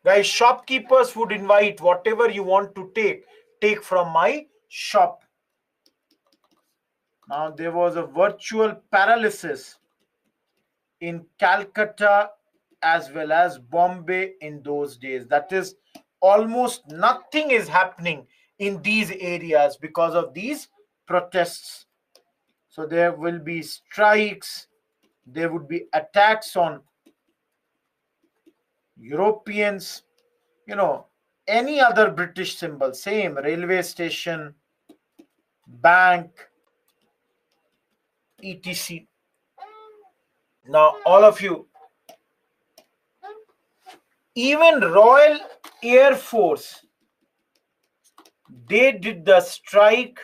[SPEAKER 1] Guys, shopkeepers would invite whatever you want to take from my shop. Now, there was a virtual paralysis in Calcutta as well as Bombay in those days. That is, almost nothing is happening in these areas because of these protests. So there will be strikes, there would be attacks on Europeans, any other British symbol, same railway station, bank, etc. Now, all of you, even Royal Air Force, they did the strike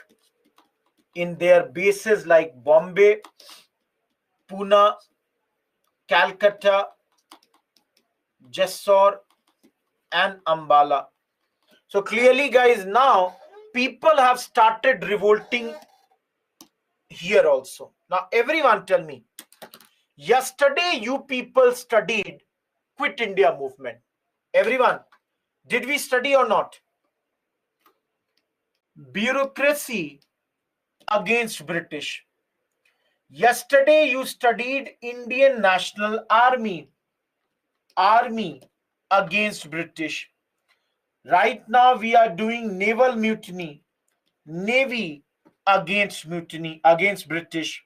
[SPEAKER 1] in their bases like Bombay, Pune, Calcutta, Jessore, and Ambala. So clearly, guys, now people have started revolting here also. Now, everyone tell me, yesterday you people studied Quit India movement. Everyone, did we study or not? Bureaucracy against British. Yesterday you studied Indian National Army. Army against British. Right now we are doing naval mutiny. Navy against mutiny, against British.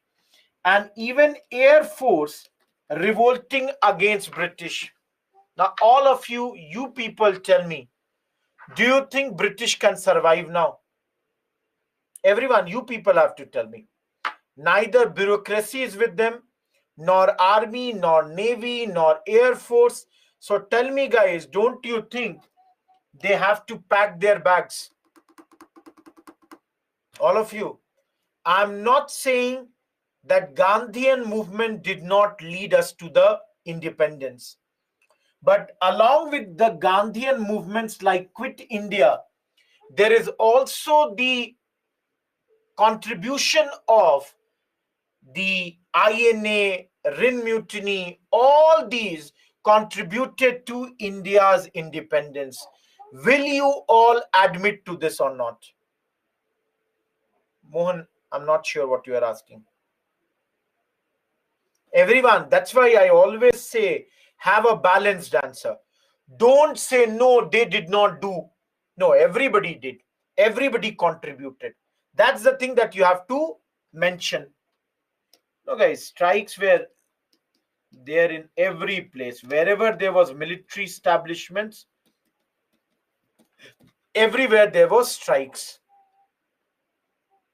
[SPEAKER 1] And even Air Force revolting against British. Now all of you people tell me, do you think British can survive now? Everyone, you people have to tell me. Neither bureaucracy is with them, nor army, nor navy, nor air force. So tell me, guys, don't you think they have to pack their bags? All of you. I'm not saying that Gandhian movement did not lead us to the independence. But along with the Gandhian movements like Quit India, there is also the contribution of the INA, Rin Mutiny, all these contributed to India's independence. Will you all admit to this or not? Mohan, I'm not sure what you are asking. Everyone, that's why I always say, have a balanced answer. Don't say, no, they did not do. No, everybody did. Everybody contributed. That's the thing that you have to mention. No, guys, strikes were there in every place. Wherever there was military establishments, everywhere there was strikes.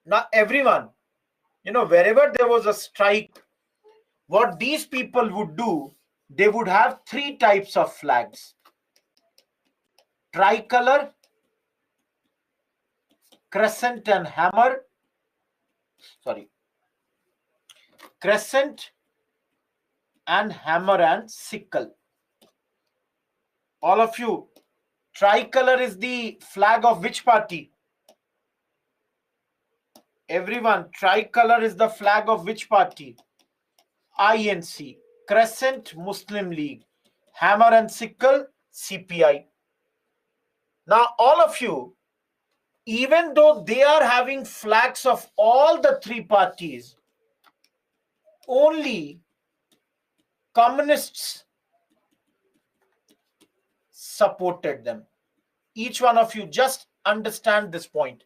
[SPEAKER 1] Now, everyone, wherever there was a strike, what these people would do, they would have three types of flags. Tricolor, crescent and hammer. Sorry. Crescent and hammer and sickle. All of you, tricolor is the flag of which party? Everyone, tricolor is the flag of which party? INC. Crescent, Muslim League. Hammer and sickle, CPI. Now, all of you, even though they are having flags of all the three parties, only communists supported them. Each one of you just understand this point.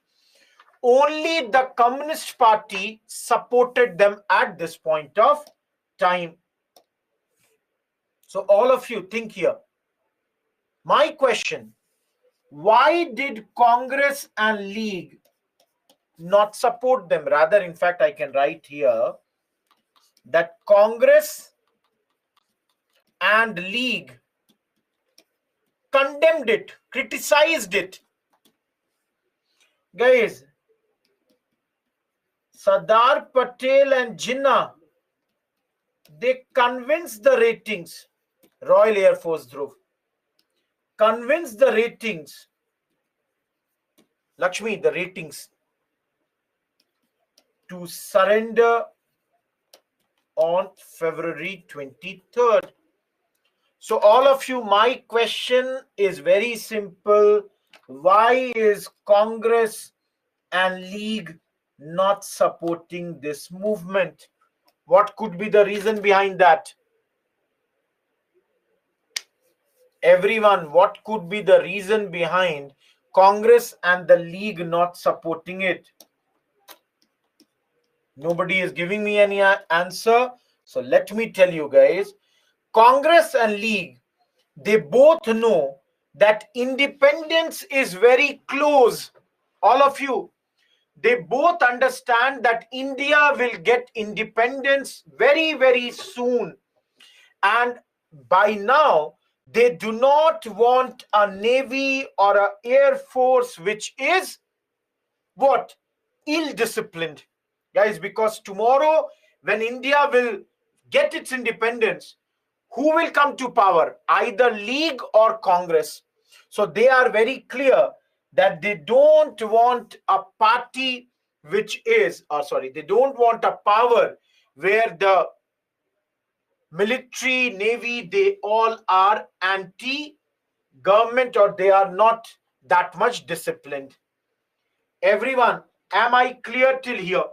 [SPEAKER 1] Only the Communist Party supported them at this point of time. So all of you think here. My question, why did Congress and League not support them? Rather, in fact, I can write here that Congress and League condemned it, criticized it. Guys, Sardar Patel and Jinnah, they convinced the ratings, Royal Air Force Dhruv, convinced the ratings, Lakshmi, the ratings, to surrender on February 23rd. So all of you, my question is very simple. Why is Congress and League not supporting this movement? What could be the reason behind that? Everyone, what could be the reason behind Congress and the League not supporting it? Nobody is giving me any answer. So let me tell you guys, Congress and League, they both know that independence is very close. All of you, they both understand that India will get independence very, very soon. And by now, they do not want a navy or an air force which is what? Ill-disciplined. Guys, because tomorrow when India will get its independence, who will come to power? Either League or Congress. So they are very clear that they don't want a party which is, or sorry, they don't want a power where the military, navy, they all are anti-government or they are not that much disciplined. Everyone, am I clear till here?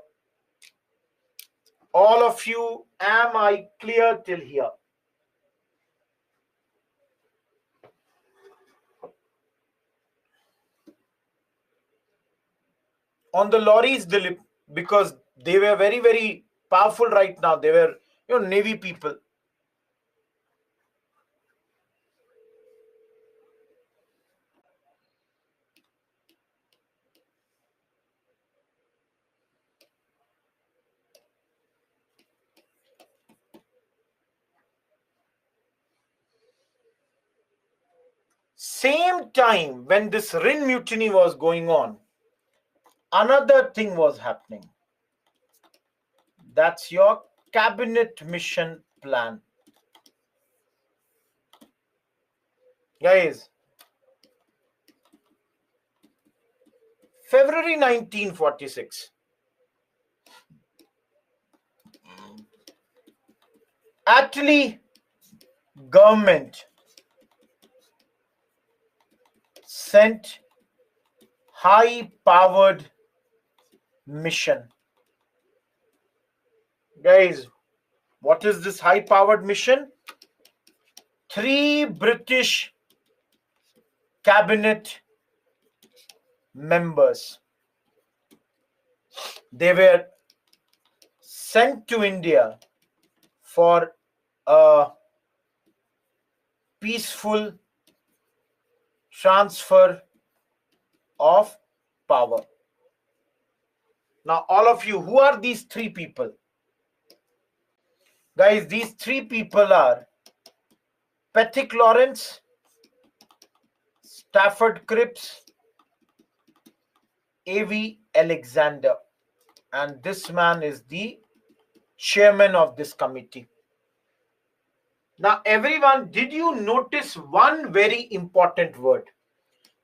[SPEAKER 1] All of you, am I clear till here? On the lorries, Dilip, because they were very, very powerful right now. They were, Navy people. Same time when this Rin mutiny was going on, another thing was happening. That's your cabinet mission plan. Guys, February 1946, Attlee government sent high-powered mission. Guys, what is this high-powered mission? 3 British cabinet members. They were sent to India for a peaceful transfer of power. Now, all of you, who are these 3 people? Guys, these 3 people are Pethick Lawrence, Stafford Cripps, A.V. Alexander. And this man is the chairman of this committee. Now, everyone, did you notice one very important word?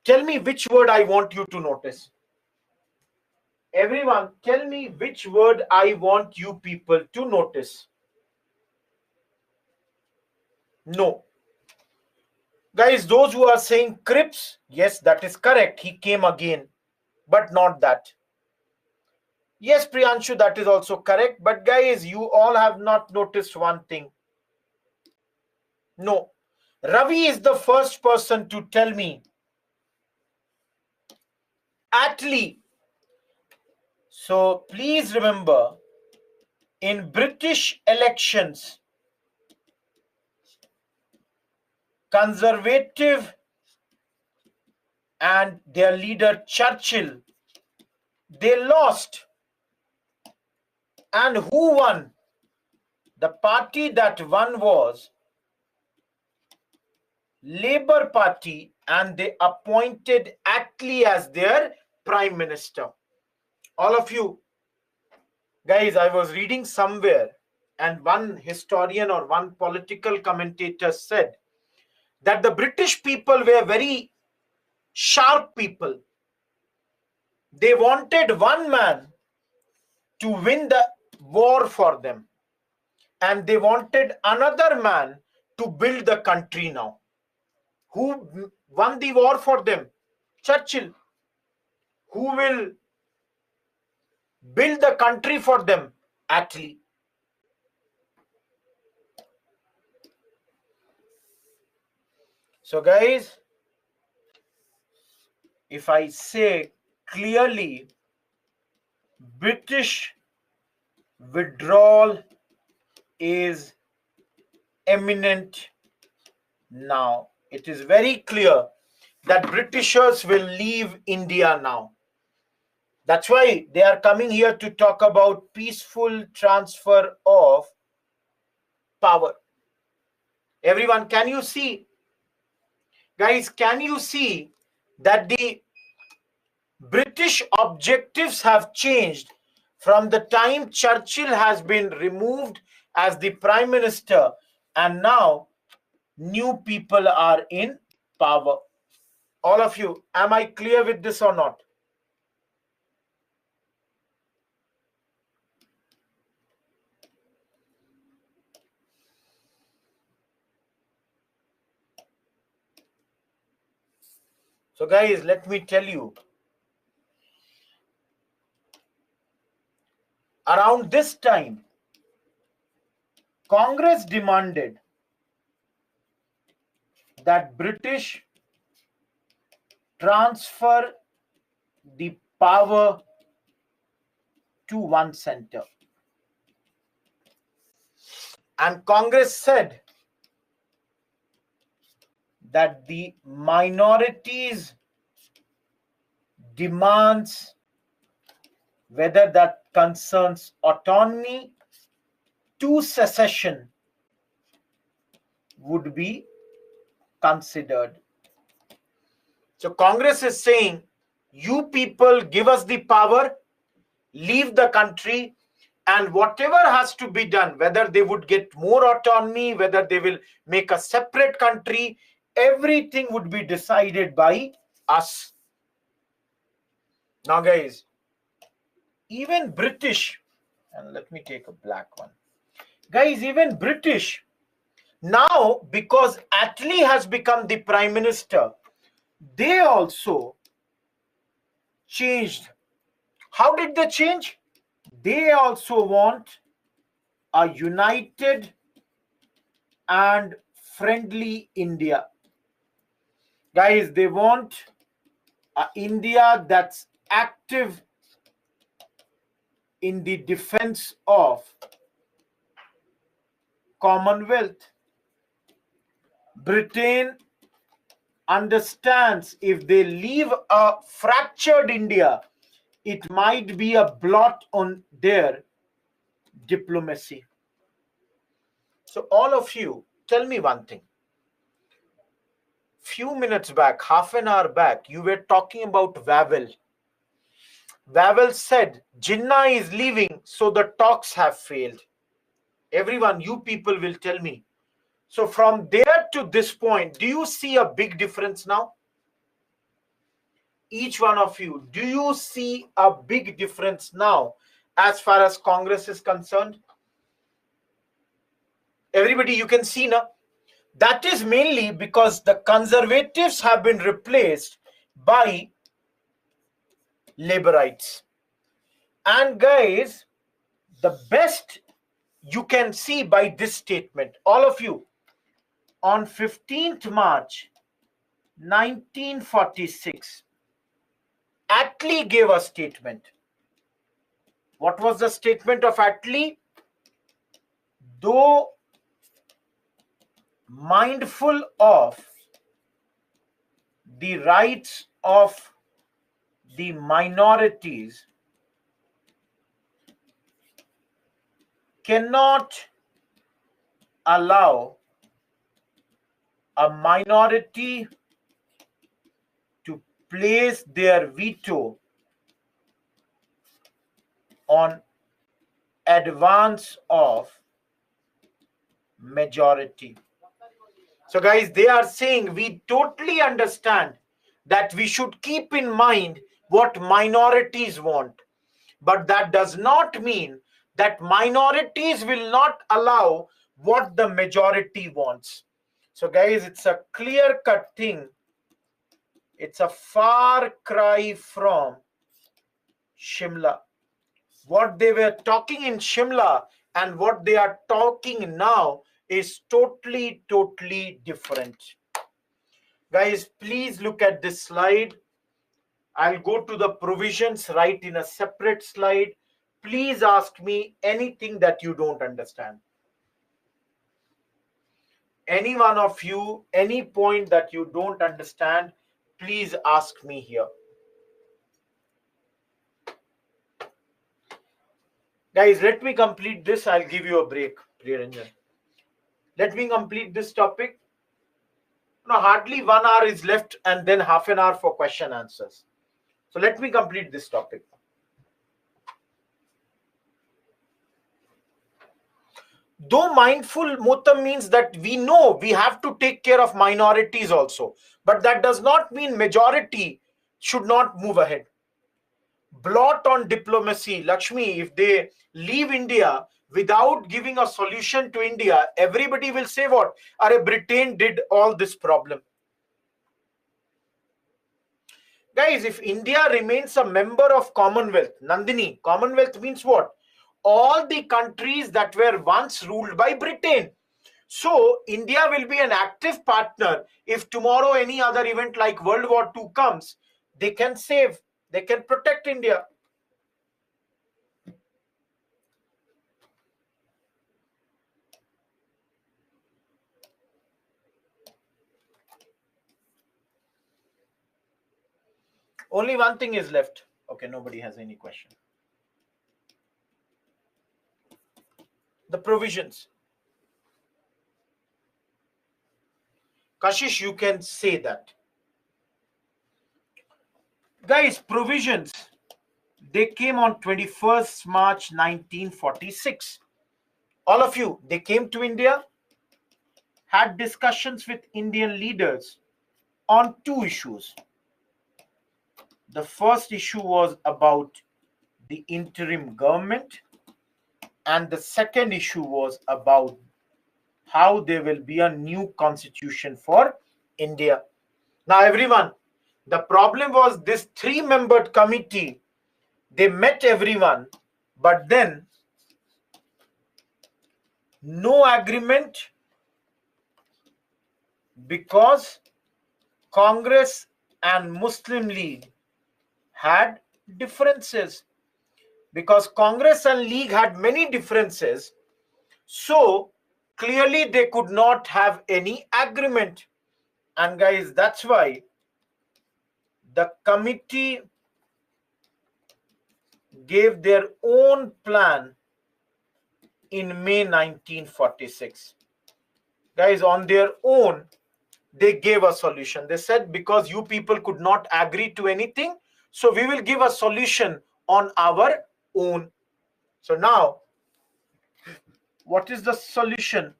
[SPEAKER 1] Tell me which word I want you to notice. Everyone, tell me which word I want you people to notice. No. Guys, those who are saying Cripps, yes, that is correct. He came again, but not that. Yes, Priyanshu, that is also correct. But guys, you all have not noticed one thing. No. Ravi is the first person to tell me Attlee. So please remember, in British elections, Conservative and their leader Churchill, they lost. And who won? The party that won was Labour Party, and they appointed Attlee as their prime minister. All of you, guys, I was reading somewhere, and one historian or one political commentator said that the British people were very sharp people. They wanted one man to win the war for them, and they wanted another man to build the country now. Who won the war for them? Churchill. Who will build the country for them? Attlee. So guys, if I say clearly, British withdrawal is imminent now. It is very clear that Britishers will leave India now. That's why they are coming here to talk about peaceful transfer of power. Everyone, can you see? Guys, can you see that the British objectives have changed from the time Churchill has been removed as the Prime Minister, and now new people are in power? All of you, am I clear with this or not? So guys, let me tell you, around this time, Congress demanded that British transfer the power to one center. And Congress said that the minorities' demands, whether that concerns autonomy to secession, would be considered. So Congress is saying, you people give us the power, leave the country, and whatever has to be done, whether they would get more autonomy, whether they will make a separate country, everything would be decided by us. Now guys, even British, and let me take a black one. Guys, even British, now because Attlee has become the Prime Minister, they also changed. How did they change? They also want a united and friendly India. Guys, they want an India that's active in the defense of Commonwealth. Britain understands if they leave a fractured India, it might be a blot on their diplomacy. So all of you, tell me one thing. Few minutes back, half an hour back, you were talking about Wavell. Wavell said Jinnah is leaving, so the talks have failed. Everyone, you people will tell me. So from there to this point, do you see a big difference now? Each one of you, do you see a big difference now as far as Congress is concerned? Everybody, you can see now. That is mainly because the conservatives have been replaced by laborites. And guys, the best you can see by this statement, all of you, on 15th March 1946, Attlee gave a statement. What was the statement of Attlee? Though mindful of the rights of the minorities, cannot allow a minority to place their veto on advance of majority. So guys, they are saying we totally understand that we should keep in mind what minorities want, but that does not mean that minorities will not allow what the majority wants. So guys, it's a clear-cut thing. It's a far cry from Shimla. What they were talking in Shimla and what they are talking now is totally different. Guys, please look at this slide. I'll go to the provisions right in a separate slide. Please ask me anything that you don't understand. Any one of you, any point that you don't understand, please ask me here. Guys, let me complete this. I'll give you a break, Priyaranjan. Let me complete this topic. Now, hardly 1 hour is left and then half an hour for question answers. So let me complete this topic. Though mindful Motam means that we know we have to take care of minorities also, but that does not mean majority should not move ahead. Blot on diplomacy, Lakshmi, if they leave India without giving a solution to India, everybody will say what? Are Britain did all this problem. Guys, if India remains a member of Commonwealth, Nandini, Commonwealth means what? All the countries that were once ruled by Britain. So India will be an active partner. If tomorrow any other event like World War II comes, they can save, they can protect India. Only one thing is left. Okay, nobody has any question. The provisions. Kashish, you can say that. Guys, provisions. They came on 21st March 1946. All of you, they came to India, had discussions with Indian leaders on two issues. The first issue was about the interim government, and the second issue was about how there will be a new constitution for India. Now, everyone, the problem was this three-membered committee, they met everyone, but then no agreement because Congress and Muslim League had differences. Because Congress and League had many differences, so clearly they could not have any agreement. And guys, that's why the committee gave their own plan in May 1946. Guys, on their own, they gave a solution. They said, because you people could not agree to anything, so we will give a solution on our own. So now, what is the solution?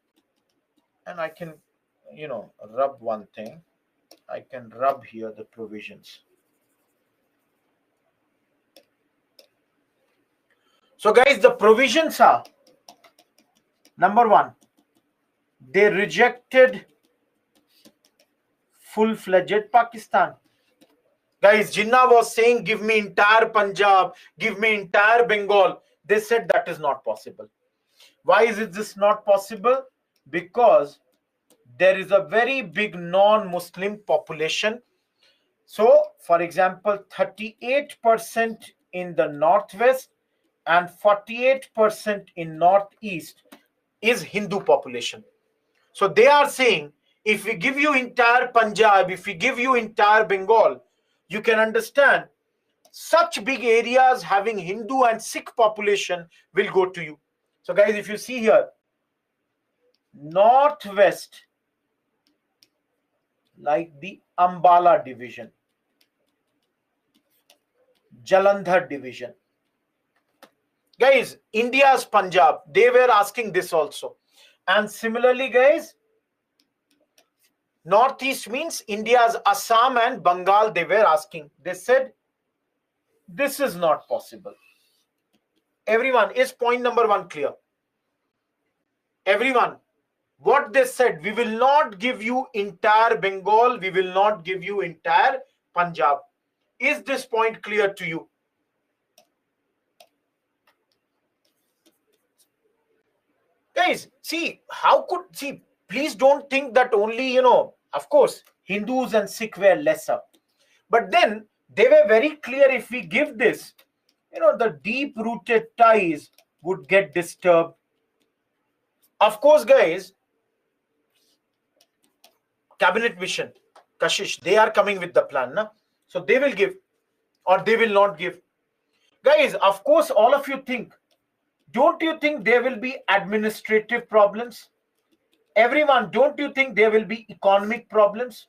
[SPEAKER 1] And I can, rub one thing. I can rub here the provisions. So guys, the provisions are, number one, they rejected full-fledged Pakistan. Guys, Jinnah was saying, give me entire Punjab, give me entire Bengal. They said that is not possible. Why is this not possible? Because there is a very big non-Muslim population. So, for example, 38% in the northwest and 48% in northeast is Hindu population. So they are saying, if we give you entire Punjab, if we give you entire Bengal, you can understand such big areas having Hindu and Sikh population will go to you. So guys, if you see here, northwest, like the Ambala division, Jalandhar division. Guys, India's Punjab, they were asking this also. And similarly, guys, northeast means India's Assam and Bengal, they were asking. They said, this is not possible. Everyone, is point number one clear? Everyone, what they said, we will not give you entire Bengal, we will not give you entire Punjab. Is this point clear to you? Guys, see, please don't think that only, of course, Hindus and Sikh were lesser. But then they were very clear, if we give this, the deep-rooted ties would get disturbed. Of course, guys, cabinet mission, Kashish, they are coming with the plan, na? So they will give or they will not give. Guys, of course, all of you think, don't you think there will be administrative problems? Everyone, don't you think there will be economic problems?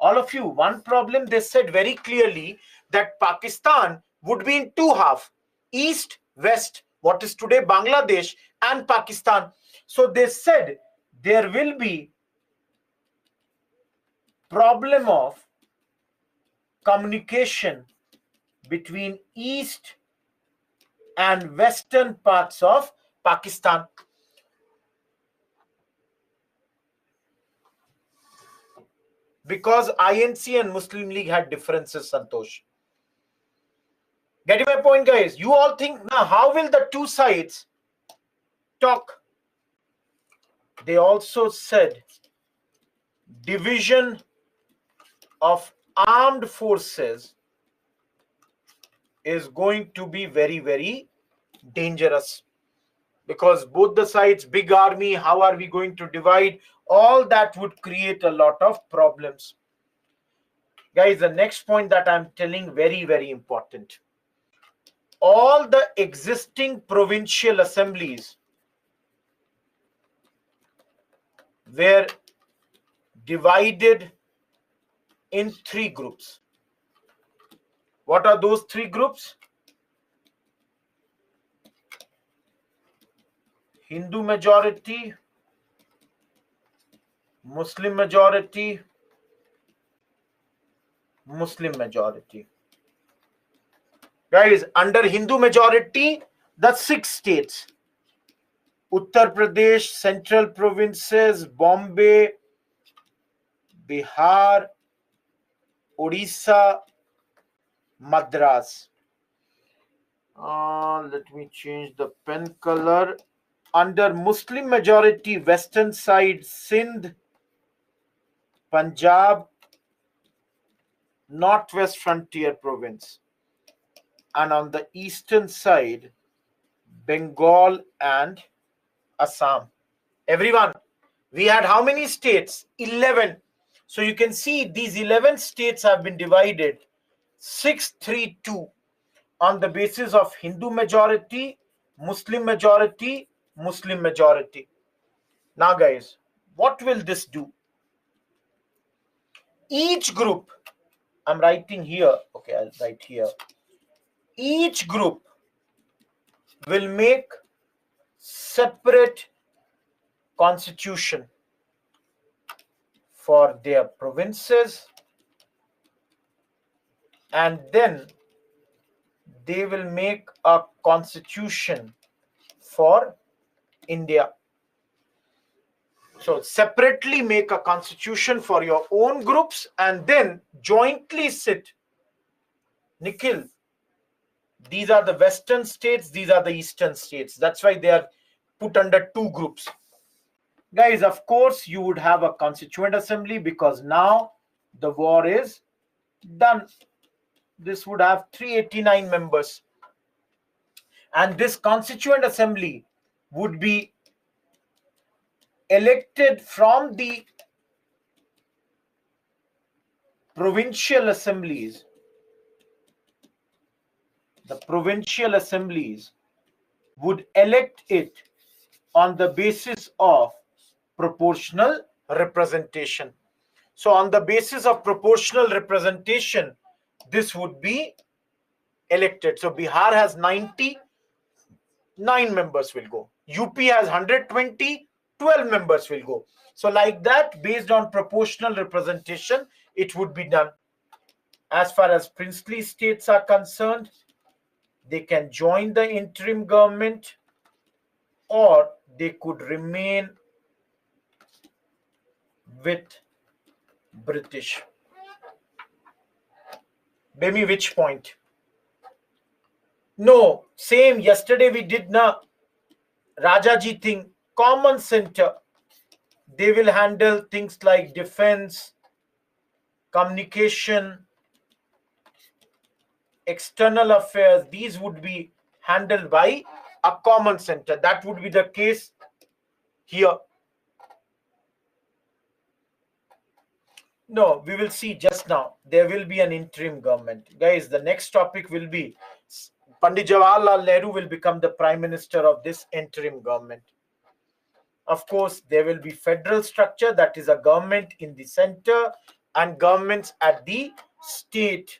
[SPEAKER 1] All of you, one problem they said very clearly, that Pakistan would be in two halves, east, west, what is today Bangladesh and Pakistan. So they said there will be problem of communication between east and western parts of Pakistan. Because INC and Muslim League had differences, Santosh. Getting my point, guys? You all think, now how will the two sides talk? They also said division of armed forces is going to be very, very dangerous, because both the sides, big army, how are we going to divide? All that would create a lot of problems. Guys, the next point that I'm telling, very, very important. All the existing provincial assemblies were divided in three groups. What are those three groups? Hindu majority, Muslim majority, Muslim majority. Guys, under Hindu majority, the 6 states: Uttar Pradesh, central provinces, Bombay, Bihar, Odisha, Madras. Let me change the pen color. Under Muslim majority, western side, Sindh, Punjab, Northwest Frontier Province. And on the eastern side, Bengal and Assam. Everyone, we had how many states? 11. So you can see these 11 states have been divided 6-3-2 on the basis of Hindu majority, Muslim majority, Muslim majority. Now guys, what will this do? Each group, I'm writing here, okay, I'll write here. Each group will make separate constitution for their provinces, and then they will make a constitution for India. So separately make a constitution for your own groups and then jointly sit. Nikhil, these are the western states, these are the eastern states. That's why they are put under two groups. Guys, of course, you would have a constituent assembly because now the war is done. This would have 389 members. And this constituent assembly would be elected from the provincial assemblies. The provincial assemblies would elect it on the basis of proportional representation. So on the basis of proportional representation, this would be elected. So Bihar has 90, 9 members will go. UP has 120, 12 members will go. So like that, based on proportional representation, it would be done. As far as princely states are concerned, they can join the interim government or they could remain with British. Baby, which point? No, same. Yesterday we did na Rajaji thing. Common center. They will handle things like defense, communication, external affairs. These would be handled by a common center. That would be the case here. No, we will see just now. There will be an interim government. Guys, the next topic will be Pandit Jawaharlal Nehru will become the Prime Minister of this interim government. Of course, there will be federal structure, that is a government in the center and governments at the state.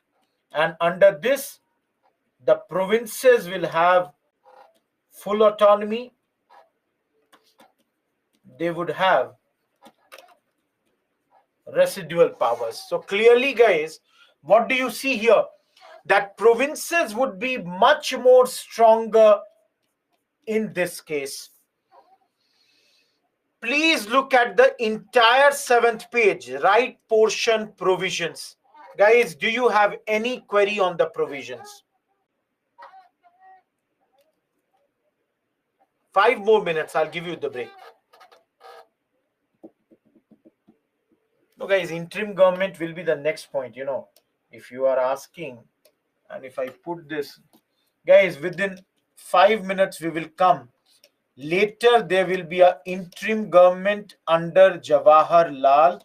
[SPEAKER 1] And under this, the provinces will have full autonomy. They would have residual powers. So clearly, guys, what do you see here? That provinces would be much more stronger in this case. Please look at the entire 7th page, right portion provisions. Guys, do you have any query on the provisions? 5 more minutes, I'll give you the break. No, guys, interim government will be the next point, if you are asking. And if I put this, guys, within 5 minutes we will come. Later there will be an interim government under Jawaharlal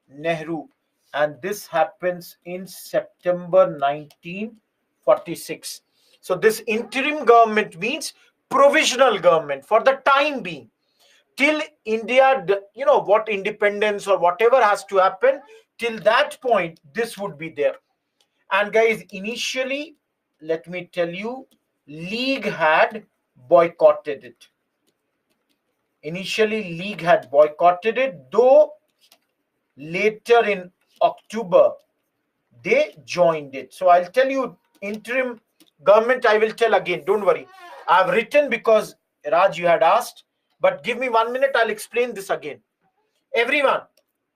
[SPEAKER 1] Nehru, and this happens in September 1946. So this interim government means provisional government for the time being, till India, what independence or whatever has to happen, till that point this would be there. And guys, initially, let me tell you, League had boycotted it. Initially, League had boycotted it, though later in October, they joined it. So I'll tell you, interim government, I will tell again, don't worry. I've written because Raj, you had asked, but give me 1 minute, I'll explain this again. Everyone,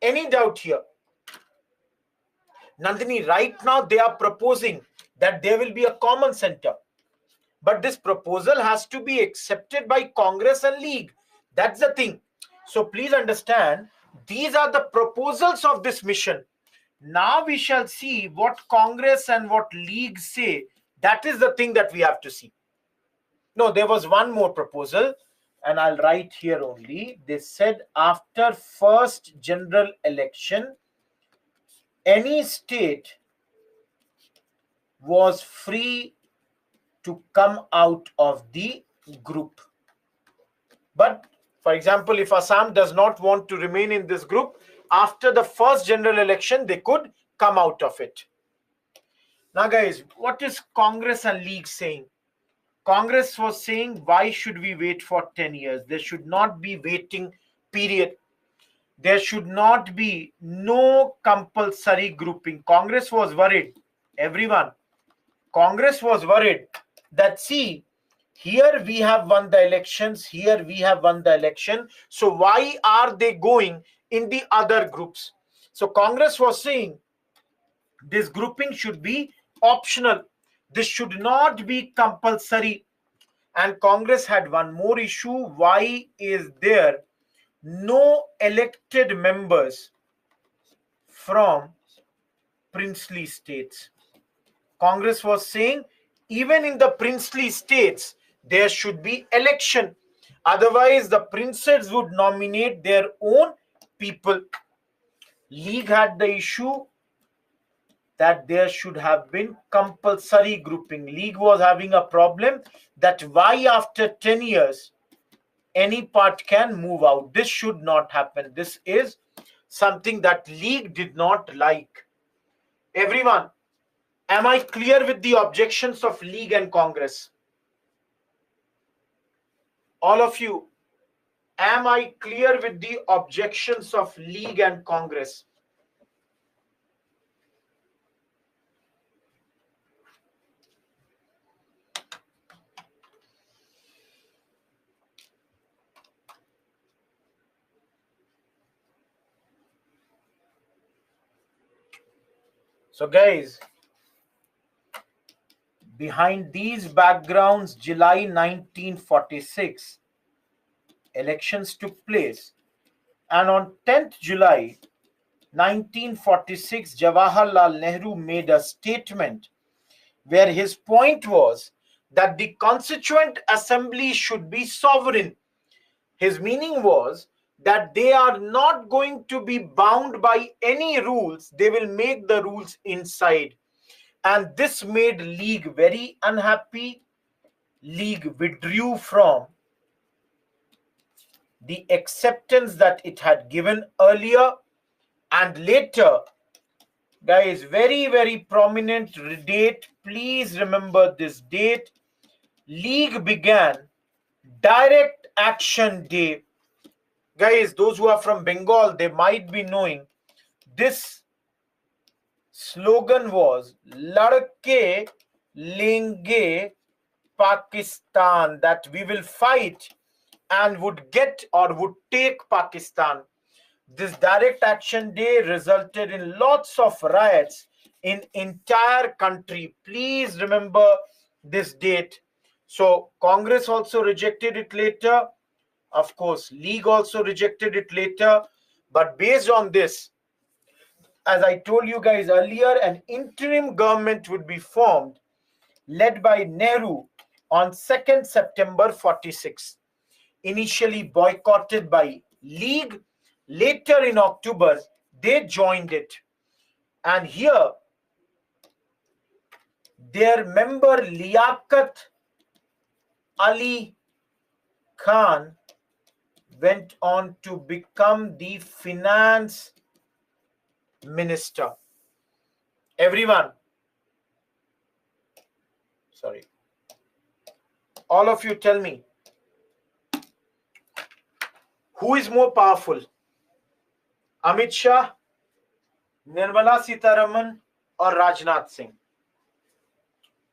[SPEAKER 1] any doubt here? Nandini, right now they are proposing that there will be a common center. But this proposal has to be accepted by Congress and League. That's the thing. So please understand, these are the proposals of this mission. Now we shall see what Congress and what League say. That is the thing that we have to see. No, there was one more proposal, and I'll write here only. They said after first general election, any state was free to come out of the group. But for example, if Assam does not want to remain in this group, after the first general election, they could come out of it. Now guys, what is Congress and League saying? Congress was saying, why should we wait for 10 years? There should not be waiting period. There should not be no compulsory grouping. Congress was worried. Everyone, Congress was worried that, see, here we have won the elections, here we have won the election. So why are they going in the other groups? So Congress was saying this grouping should be optional. This should not be compulsory. And Congress had one more issue. Why is there no elected members from princely states? Congress was saying even in the princely states, there should be election. Otherwise, the princes would nominate their own people. League had the issue that there should have been compulsory grouping. League was having a problem that why after 10 years, any part can move out. This should not happen. This is something that League did not like. Everyone, am I clear with the objections of League and Congress? All of you, am I clear with the objections of League and Congress? So guys, behind these backgrounds, July 1946, elections took place. And on 10th July 1946, Jawaharlal Nehru made a statement where his point was that the Constituent Assembly should be sovereign. His meaning was that they are not going to be bound by any rules. They will make the rules inside. And this made League very unhappy. League withdrew from the acceptance that it had given earlier and later. Guys, very, very prominent date. Please remember this date. League began direct action day. Guys, those who are from Bengal, they might be knowing this slogan was Ladke Lenge Pakistan, that we will fight and would get or would take Pakistan. This direct action day resulted in lots of riots in entire country. Please remember this date. So Congress also rejected it later. Of course, League also rejected it later. But based on this, as I told you guys earlier, an interim government would be formed led by Nehru on 2nd September 46. Initially boycotted by League, later in October, they joined it. And here, their member Liaquat Ali Khan went on to become the finance minister. Everyone, sorry, all of you tell me, who is more powerful? Amit Shah, Nirmala Sitharaman, or Rajnath Singh?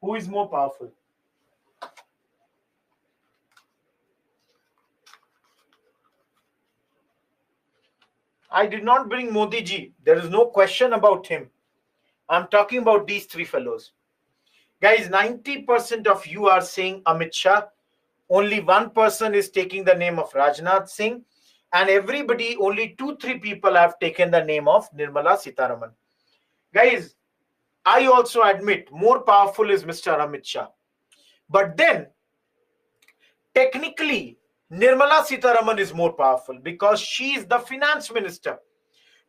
[SPEAKER 1] Who is more powerful? I did not bring Modi ji. There is no question about him. I'm talking about these three fellows. Guys, 90% of you are saying Amit Shah. Only one person is taking the name of Rajnath Singh. And everybody, only 2-3 people have taken the name of Nirmala Sitharaman. Guys, I also admit more powerful is Mr. Amit Shah. But then, technically, Nirmala Sitharaman is more powerful because she is the finance minister.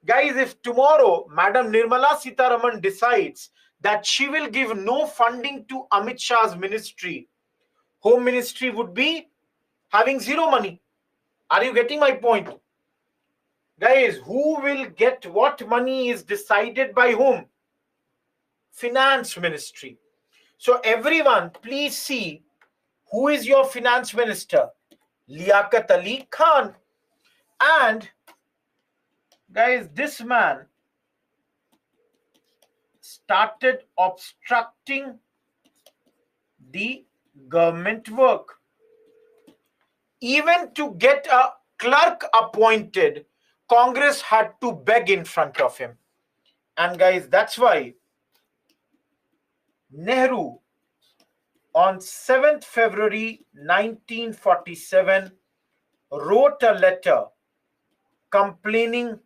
[SPEAKER 1] Guys, if tomorrow Madam Nirmala Sitharaman decides that she will give no funding to Amit Shah's ministry, Home Ministry would be having zero money. Are you getting my point? Guys, who will get what money is decided by whom? Finance Ministry. So everyone, please see who is your finance minister? Liaquat Ali Khan. And guys, this man started obstructing the government work. Even to get a clerk appointed, Congress had to beg in front of him. And guys, that's why Nehru on 7th February 1947 wrote a letter complaining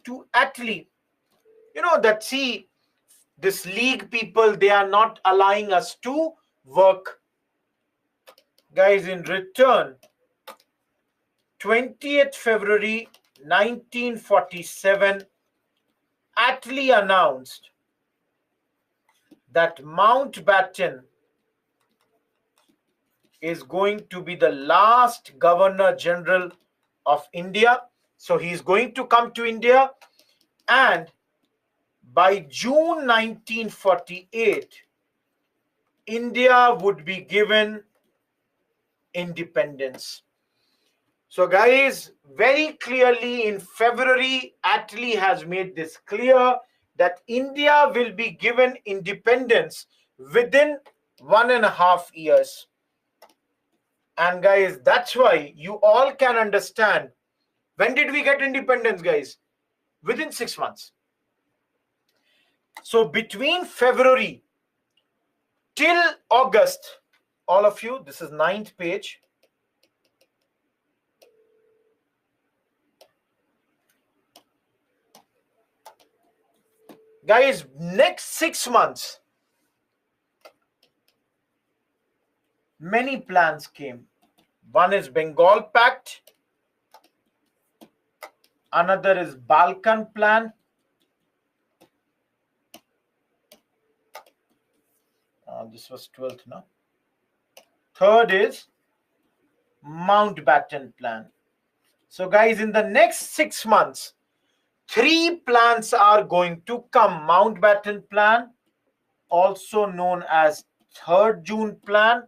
[SPEAKER 1] to Attlee. You know that, see, this League people, they are not allowing us to work. Guys, in return, 20th February 1947, Attlee announced that Mountbatten is going to be the last Governor General of India. So he is going to come to India, and by June 1948, India would be given independence. So guys, very clearly in February, Attlee has made this clear that India will be given independence within 1.5 years. And guys, that's why you all can understand, when did we get independence, guys? Within 6 months. So between February till August, all of you, this is 9th page. Guys, next 6 months, many plans came. One is Bengal Pact. Another is Balkan Plan. This was 12th now. Third is Mountbatten Plan. So guys, in the next 6 months, 3 plans are going to come. Mountbatten Plan, also known as 3rd June Plan,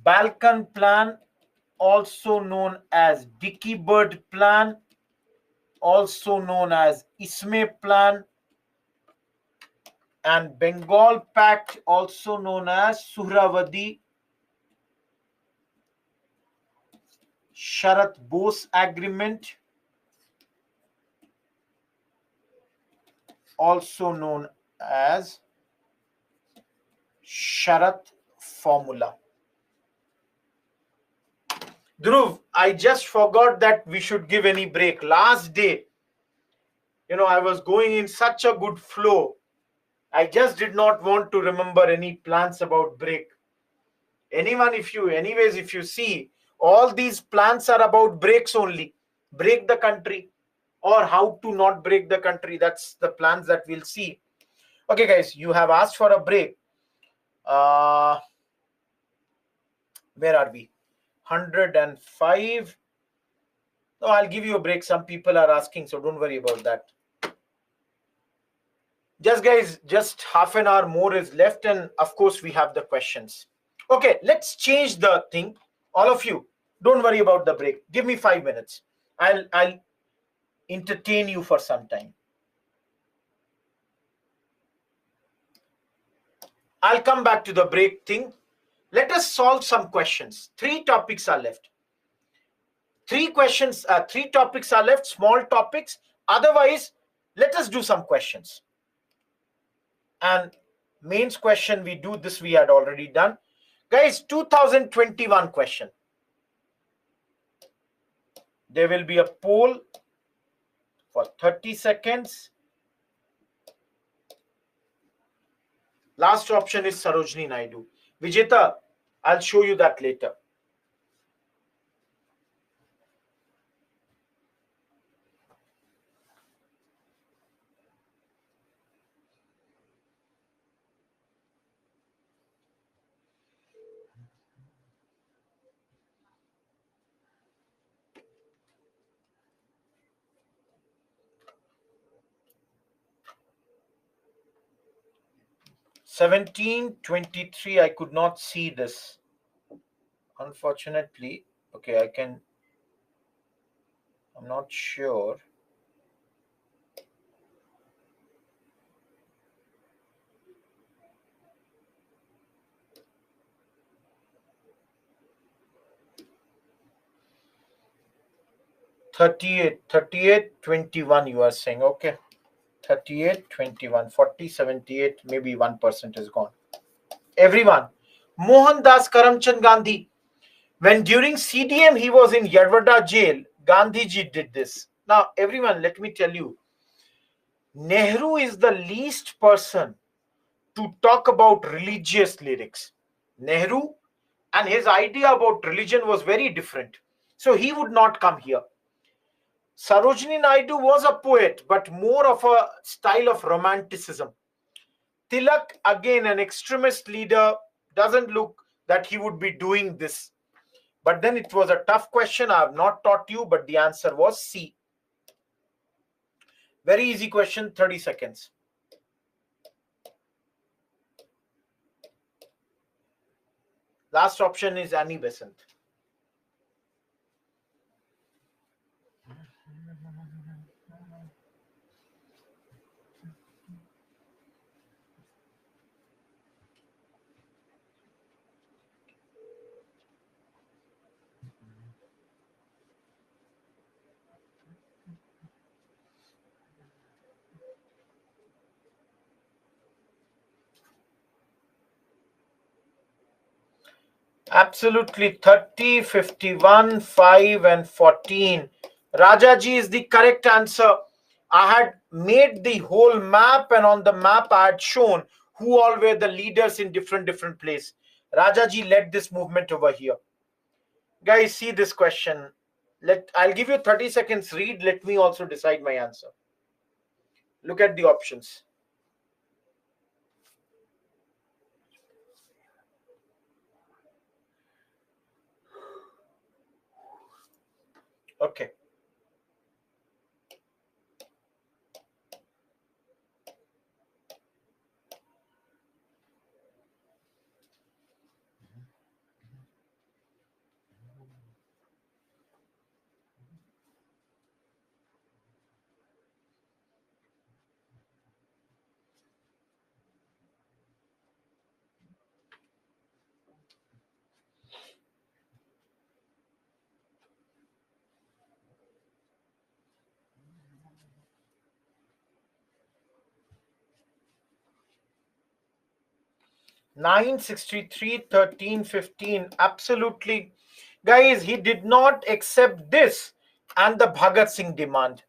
[SPEAKER 1] Balkan Plan, also known as Dickey Bird Plan, also known as Ismay Plan, and Bengal Pact, also known as Suhrawadi Sharat Bose Agreement, also known as Sharat Formula. Dhruv, I just forgot that we should give any break. Last day, I was going in such a good flow. I just did not want to remember any plans about break. If you see, all these plans are about breaks only. Break the country or how to not break the country. That's the plans that we'll see. Okay, guys, you have asked for a break. Where are we? 105. No, I'll give you a break. Some people are asking, so don't worry about that. Just half an hour more is left, and of course we have the questions. Okay, let's change the thing. All of you, don't worry about the break. Give me 5 minutes. I'll entertain you for some time. I'll come back to the break thing. Let us solve some questions. 3 topics are left. 3 topics are left, small topics. Otherwise, let us do some questions. And mains question, we had already done. Guys, 2021 question. There will be a poll for 30 seconds. Last option is Sarojini Naidu. Vijeta, I'll show you that later. (1723), I could not see this. Unfortunately. Okay, I'm not sure. Thirty-eight, 21 you are saying. Okay. 38, 21, 40, 78, maybe 1% is gone. Everyone. Mohandas Karamchand Gandhi. When during CDM he was in Yadvada jail, Gandhiji did this. Now, everyone, let me tell you, Nehru is the least person to talk about religious lyrics. Nehru and his idea about religion was very different. So he would not come here. Sarojini Naidu was a poet, but more of a style of romanticism. Tilak, again, an extremist leader, doesn't look that he would be doing this. But then it was a tough question. I have not taught you, but the answer was C. Very easy question, 30 seconds. Last option is Annie Besant. Absolutely. 30, 51, 5 and 14. Rajaji is the correct answer. I had made the whole map, and on the map I had shown who all were the leaders in different places. Rajaji led this movement over here. Guys, see this question. I'll give you 30 seconds read. Let me also decide my answer. Look at the options. Okay. Nine 63 13 15. Absolutely. Guys, he did not accept this and the Bhagat Singh demand.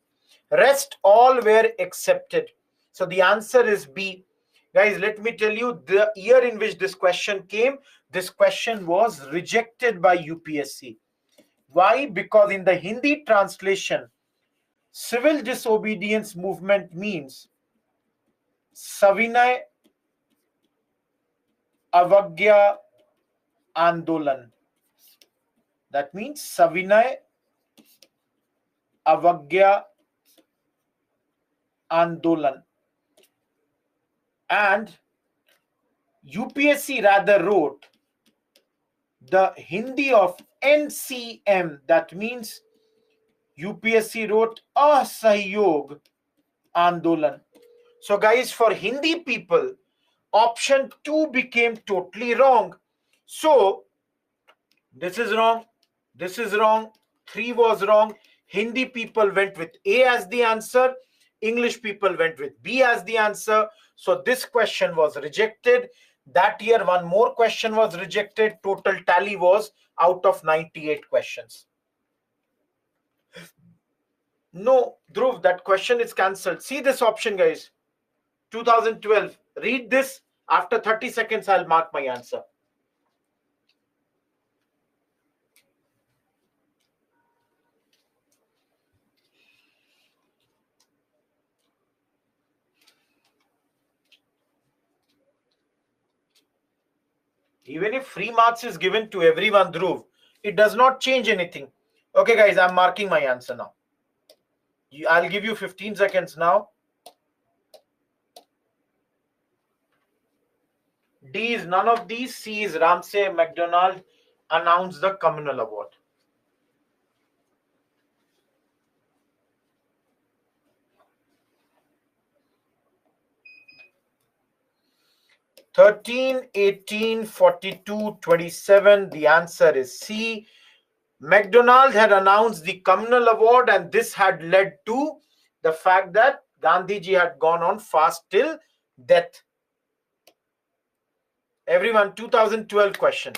[SPEAKER 1] Rest all were accepted. So the answer is B. Guys, let me tell you the year in which this question came. This question was rejected by UPSC. Why? Because in the Hindi translation, civil disobedience movement means Savinay Avagya Andolan. That means Savinay Avagya Andolan. And UPSC rather wrote the Hindi of NCM. That means UPSC wrote Asahayog Andolan. So guys, for Hindi people, option 2 became totally wrong. So this is wrong, this is wrong, 3 was wrong. Hindi people went with A as the answer, English people went with B as the answer. So this question was rejected. That year one more question was rejected. Total tally was out of 98 questions. No, Dhruv, that question is cancelled. See this option, guys. 2012. Read this. After 30 seconds, I'll mark my answer. Even if free marks is given to everyone, Dhruv, it does not change anything. Okay, guys, I'm marking my answer now. I'll give you 15 seconds now. D is none of these. C is Ramsay MacDonald announced the communal award. "13, 18, 42, 27. The answer is C. MacDonald had announced the communal award, and this had led to the fact that Gandhiji had gone on fast till death. Everyone, 2012 question.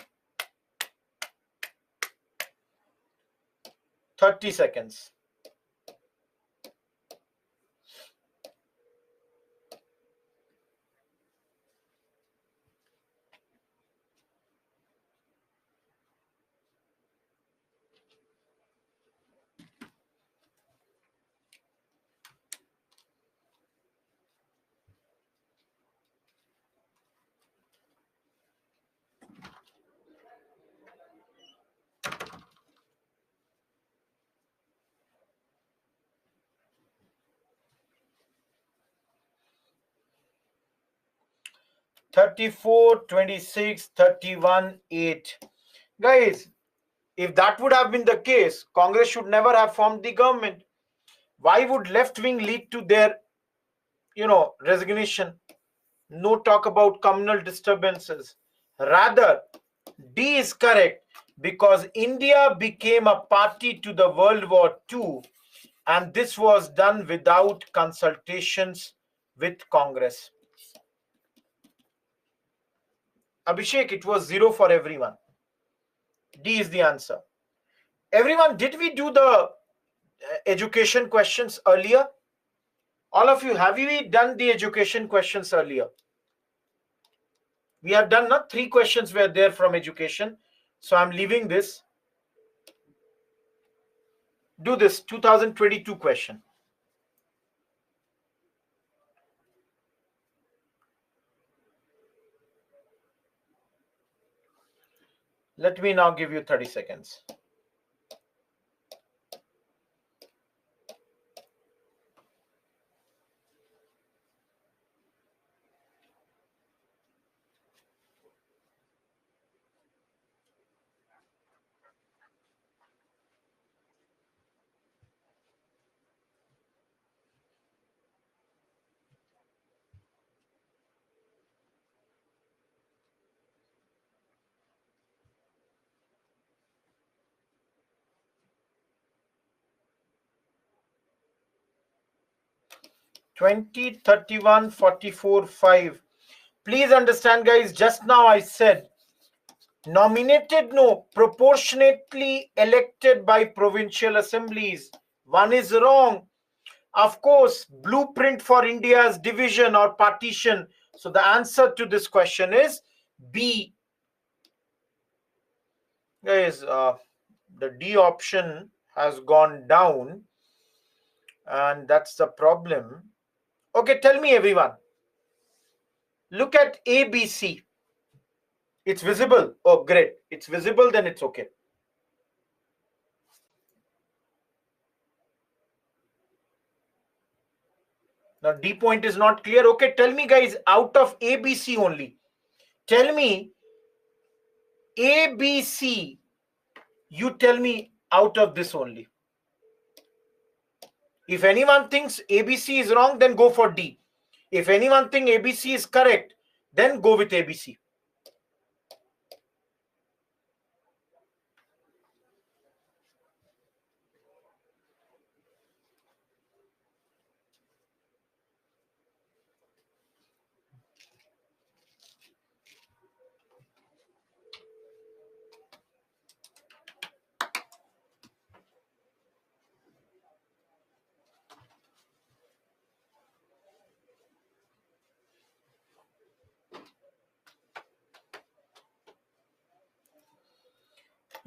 [SPEAKER 1] 30 seconds. "34, 26, 31, 8. Guys, if that would have been the case, Congress should never have formed the government. Why would left wing lead to their, resignation? No talk about communal disturbances. Rather, D is correct because India became a party to the World War II, and this was done without consultations with Congress. Abhishek, it was 0 for everyone. D is the answer. Everyone, did we do the education questions earlier? All of you, have we done the education questions earlier? We have done, not 3 questions were there from education. So I'm leaving this. Do this 2022 question. Let me now give you 30 seconds. 20, 31, 44, 5. Please understand, guys, just now I said nominated, no, proportionately elected by provincial assemblies. One is wrong. Of course, blueprint for India's division or partition. So the answer to this question is B. Guys, the D option has gone down, and that's the problem. Okay, tell me, everyone. Look at ABC. It's visible. Oh, great. It's visible, then it's okay. Now, D point is not clear. Okay, tell me, guys, out of ABC only. Tell me, ABC. You tell me out of this only. If anyone thinks ABC is wrong, then go for D. If anyone thinks ABC is correct, then go with ABC.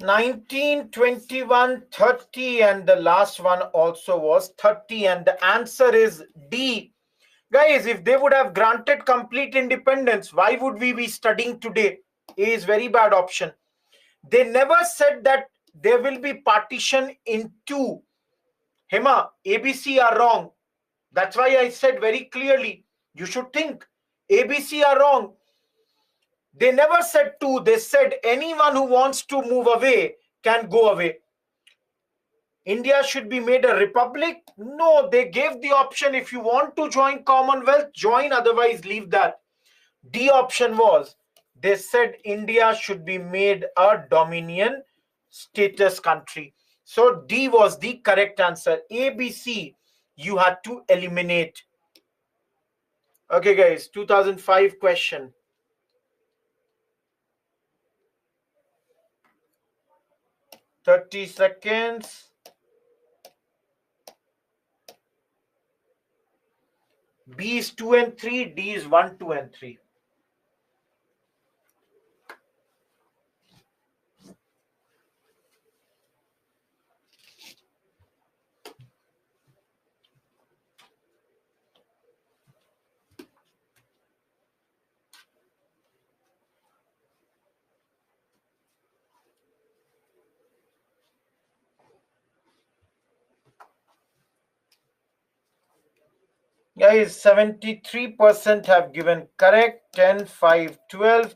[SPEAKER 1] (19, 21, 30), and the last one also was 30, and the answer is D. Guys, if they would have granted complete independence, why would we be studying today? A is very bad option. They never said that there will be partition in two. Hema, ABC are wrong. That's why I said very clearly, you should think ABC are wrong. They never said two. They said anyone who wants to move away can go away. India should be made a republic? No, they gave the option, if you want to join Commonwealth, join, otherwise leave that. D option was, they said India should be made a dominion status country. So D was the correct answer. A, B, C, you had to eliminate. Okay, guys, 2005 question. (30 seconds). B is 2 and 3, D is 1, 2, and 3. Guys, 73% have given correct. 10, 5, 12.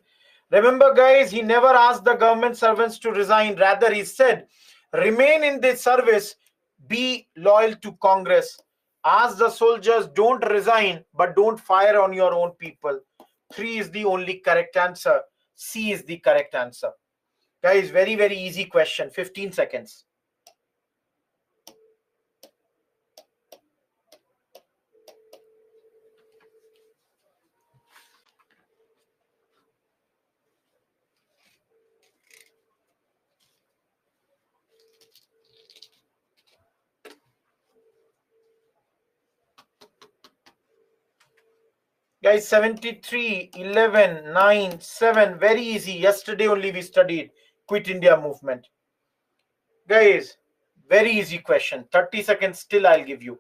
[SPEAKER 1] Remember, guys, he never asked the government servants to resign. Rather, he said, remain in the service, be loyal to Congress. Ask the soldiers, don't resign, but don't fire on your own people. 3 is the only correct answer. C is the correct answer. Guys, very, very easy question. 15 seconds. Guys, 73, 11, 9, 7. Very easy. Yesterday only we studied Quit India movement. Guys, very easy question. 30 seconds still I'll give you.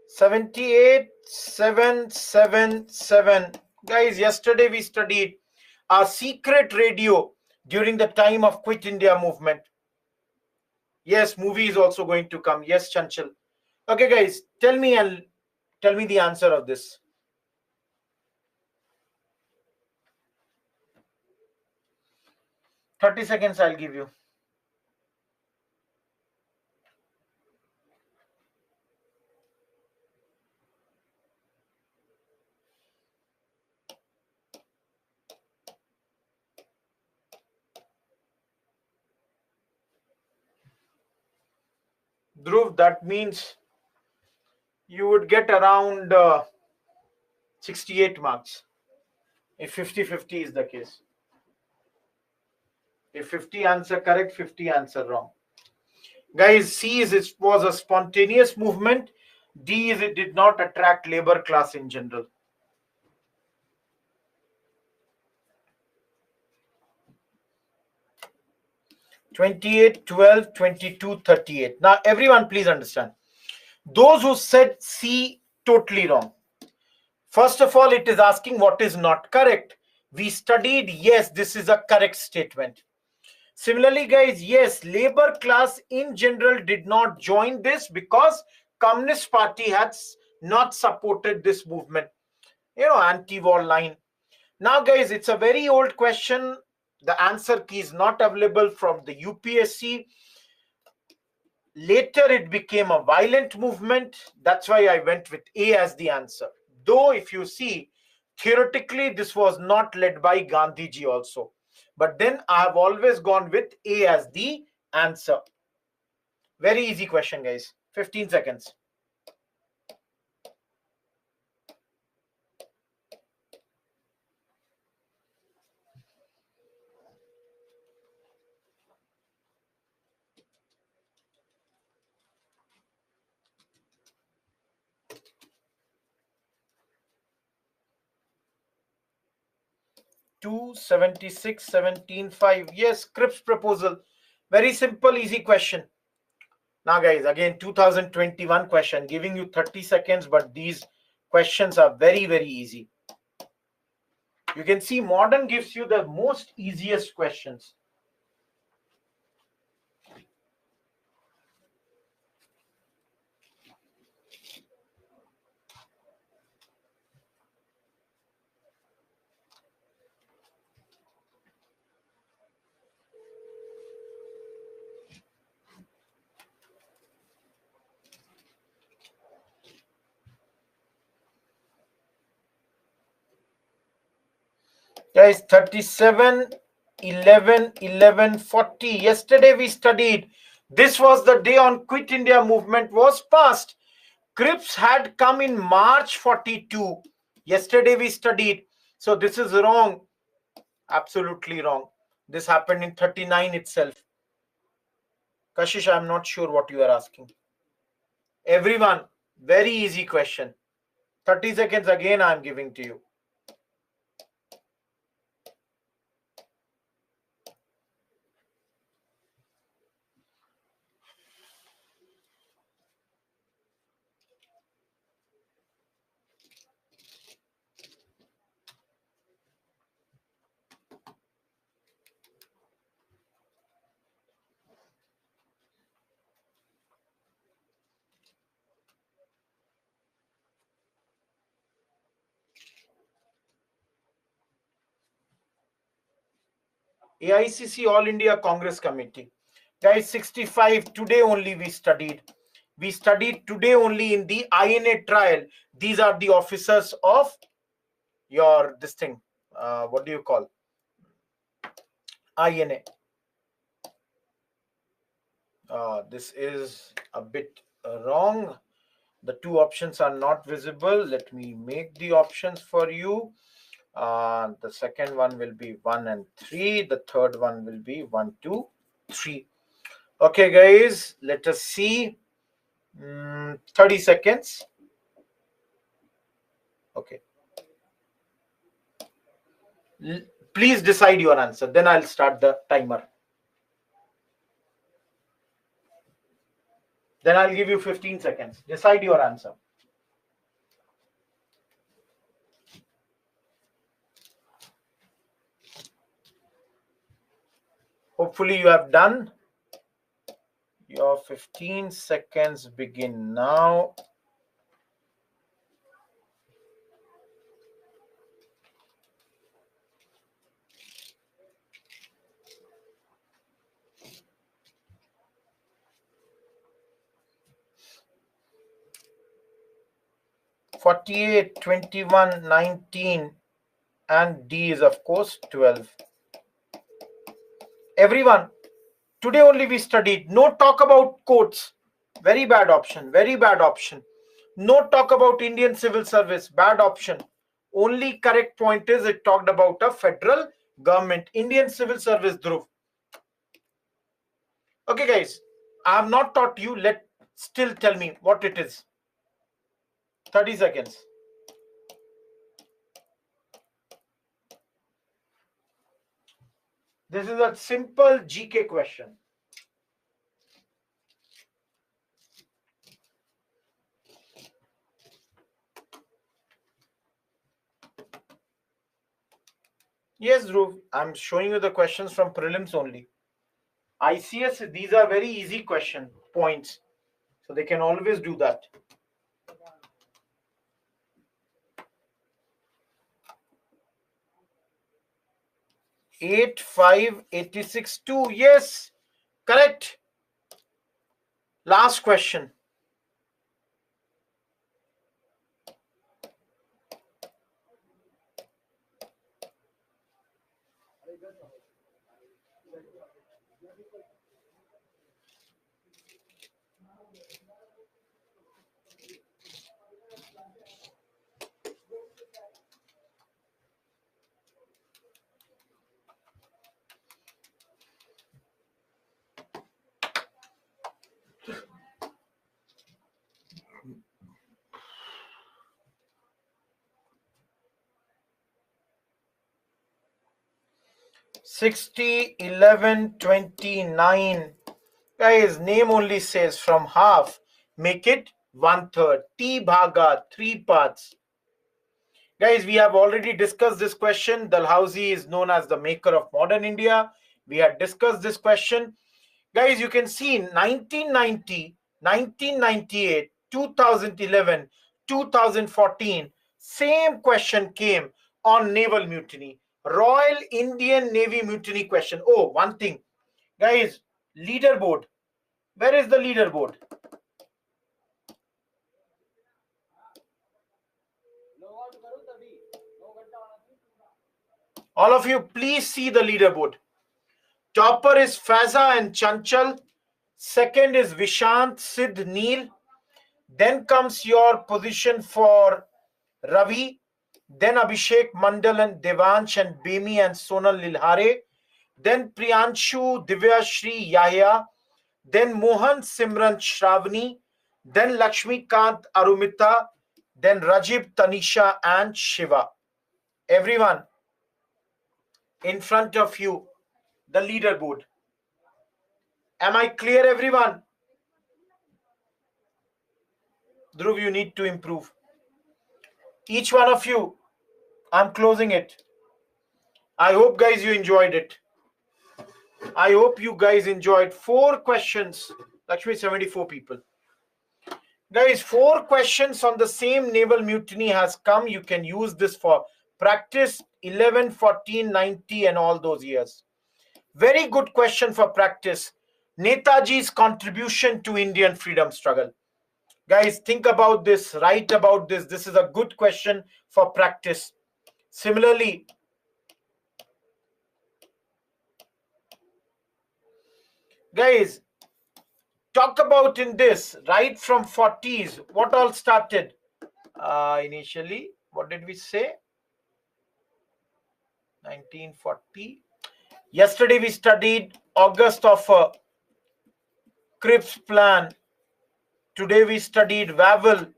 [SPEAKER 1] (78, 7, 7, 7). Guys, yesterday we studied our secret radio during the time of Quit India movement. Yes, movie is also going to come. Yes, Chanchal. Okay, guys, tell me the answer of this. $30 I'll give you. Dhruv, that means you would get around 68 marks if 50-50 is the case. If 50 answer correct, 50 answer wrong. Guys, C is it was a spontaneous movement. D is it did not attract labor class in general. $28, $12, $22, $38. Now, everyone, please understand. Those who said C, totally wrong. First of all, it is asking what is not correct. We studied, yes, this is a correct statement. Similarly, guys, yes, labor class in general did not join this because Communist Party has not supported this movement, anti-war line. Now, guys, it's a very old question. The answer key is not available from the UPSC. Later, it became a violent movement. That's why I went with A as the answer. Though, if you see, theoretically, this was not led by Gandhiji also. But then I have always gone with A as the answer. Very easy question, guys. 15 seconds. $276.17.5. Yes, Cripps proposal. Very simple, easy question. Now, guys, again, 2021 question, giving you 30 seconds, but these questions are very, very easy. You can see modern gives you the most easiest questions. Guys, 37, 11, 11, 40. Yesterday we studied. This was the day on Quit India movement was passed. Cripps had come in March 42. Yesterday we studied. So this is wrong. Absolutely wrong. This happened in 39 itself. Kashish, I'm not sure what you are asking. Everyone, very easy question. 30 seconds again I'm giving to you. AICC All India Congress Committee. Guys, 65, today only we studied. We studied today only in the INA trial. These are the officers of your, this thing, what do you call? INA. This is a bit wrong. The two options are not visible. Let me make the options for you. The second one will be 1 and 3. The third one will be 1, 2, 3. Okay, guys, let us see. 30 seconds. Okay. Please decide your answer. Then I'll start the timer. Then I'll give you 15 seconds. Decide your answer. Hopefully you have done your Your 15 seconds begin now. "48, 21, 19, and D is of course 12. Everyone, today only we studied. No talk about courts. Very bad option. Very bad option. No talk about Indian civil service. Bad option. Only correct point is it talked about a federal government. Indian civil service, Dhruv. Okay, guys. I have not taught you. Let still tell me what it is. 30 seconds. This is a simple GK question. Yes, Dhruv. I'm showing you the questions from prelims only. ICS, these are very easy question points. So they can always do that. 85862. Yes, correct. Last question. "60, 11, 29. Guys, name only says from half, make it 1/3. T bhaga, 3 parts. Guys, we have already discussed this question. Dalhousie is known as the maker of modern India. We had discussed this question. Guys, you can see in 1990, 1998, 2011, 2014, same question came on naval mutiny. Royal Indian Navy mutiny question. Oh, one thing. Guys, leaderboard. Where is the leaderboard? All of you, please see the leaderboard. Topper is Faiza and Chanchal. Second is Vishant, Sid, Neil. Then comes your position for Ravi. Then Abhishek, Mandal and Devansh and Bemi and Sonal Lilhare. Then Priyanshu, Divya Shri, Yahya. Then Mohan, Simran, Shravani. Then Lakshmi Kant, Arumita. Then Rajib, Tanisha and Shiva. Everyone, in front of you, the leaderboard. Am I clear, everyone? Dhruv, you need to improve. Each one of you, I'm closing it. I hope, guys, you enjoyed it. I hope you guys enjoyed 4 questions. Lakshmi, 74 people. Guys, 4 questions on the same naval mutiny has come. You can use this for practice 11, 14, 90 and all those years. Very good question for practice. Netaji's contribution to Indian freedom struggle. Guys, think about this, write about this. This is a good question for practice. Similarly, guys, talk about in this, right from 40s, what all started? Initially, what did we say? 1940. Yesterday we studied August of Cripps plan. Today we studied Wavell,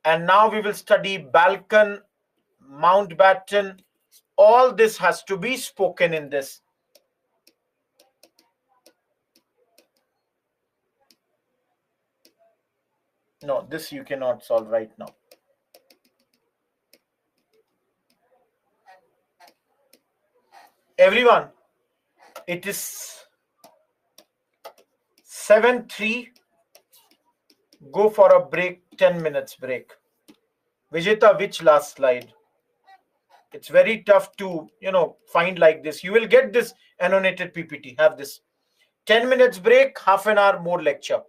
[SPEAKER 1] and now we will study Balkan, Mountbatten. All this has to be spoken in this. No, this you cannot solve right now. Everyone, it is 7-3. Go for a break, 10 minutes break. Vijeta, which last slide? It's very tough to, find like this. You will get this annotated PPT. Have this. 10 minutes break, half an hour more lecture.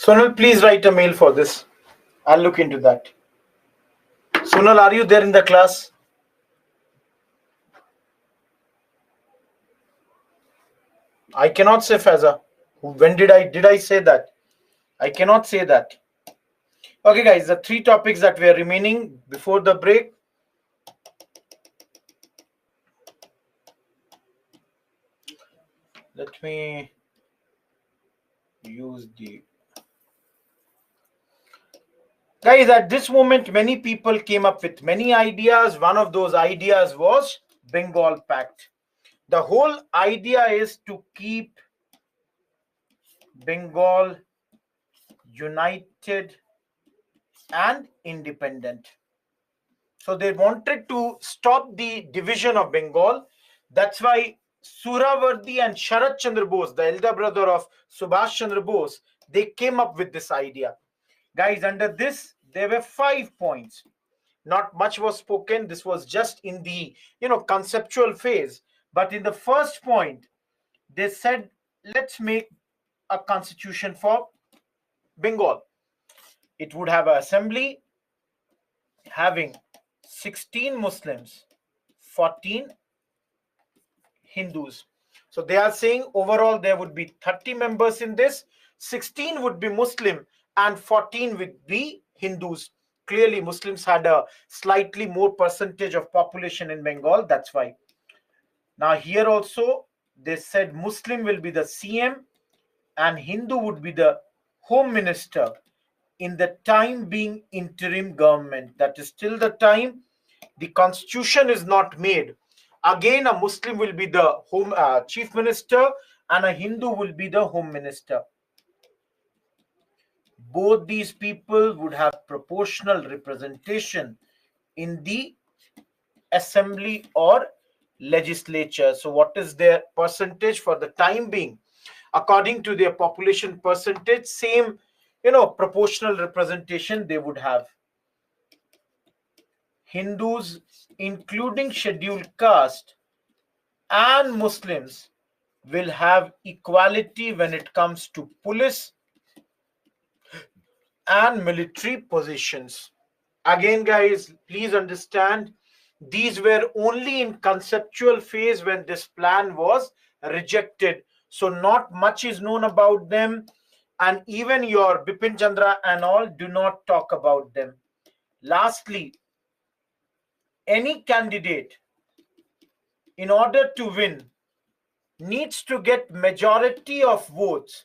[SPEAKER 1] Sonal, please write a mail for this. I'll look into that. Sonal, are you there in the class? I cannot say Faiza. When did I say that? I cannot say that. Okay, guys, the 3 topics that were remaining before the break. Let me use the... Guys, at this moment, many people came up with many ideas. One of those ideas was Bengal Pact. The whole idea is to keep Bengal united and independent. So they wanted to stop the division of Bengal. That's why Suravardi and Sharat Chandra Bose, the elder brother of Subhash Chandra Bose, they came up with this idea. Guys, under this, there were 5 points. Not much was spoken. This was just in the, conceptual phase. But in the first point, they said, let's make a constitution for Bengal. It would have an assembly having 16 Muslims, 14 Hindus. So they are saying overall there would be 30 members in this. 16 would be Muslim and 14 would be Hindus. Clearly, Muslims had a slightly more percentage of population in Bengal. That's why. Now here also they said Muslim will be the CM and Hindu would be the Home Minister in the time being interim government. That is till the time the constitution is not made. Again, a Muslim will be the chief minister and a Hindu will be the home minister. Both these people would have proportional representation in the assembly or legislature. So what is their percentage for the time being? According to their population percentage, same, proportional representation they would have. Hindus, including scheduled caste, and Muslims will have equality when it comes to police and military positions. Again, guys, please understand, these were only in conceptual phase when this plan was rejected. So not much is known about them. And even your Bipin Chandra and all do not talk about them. Lastly, any candidate, in order to win, needs to get majority of votes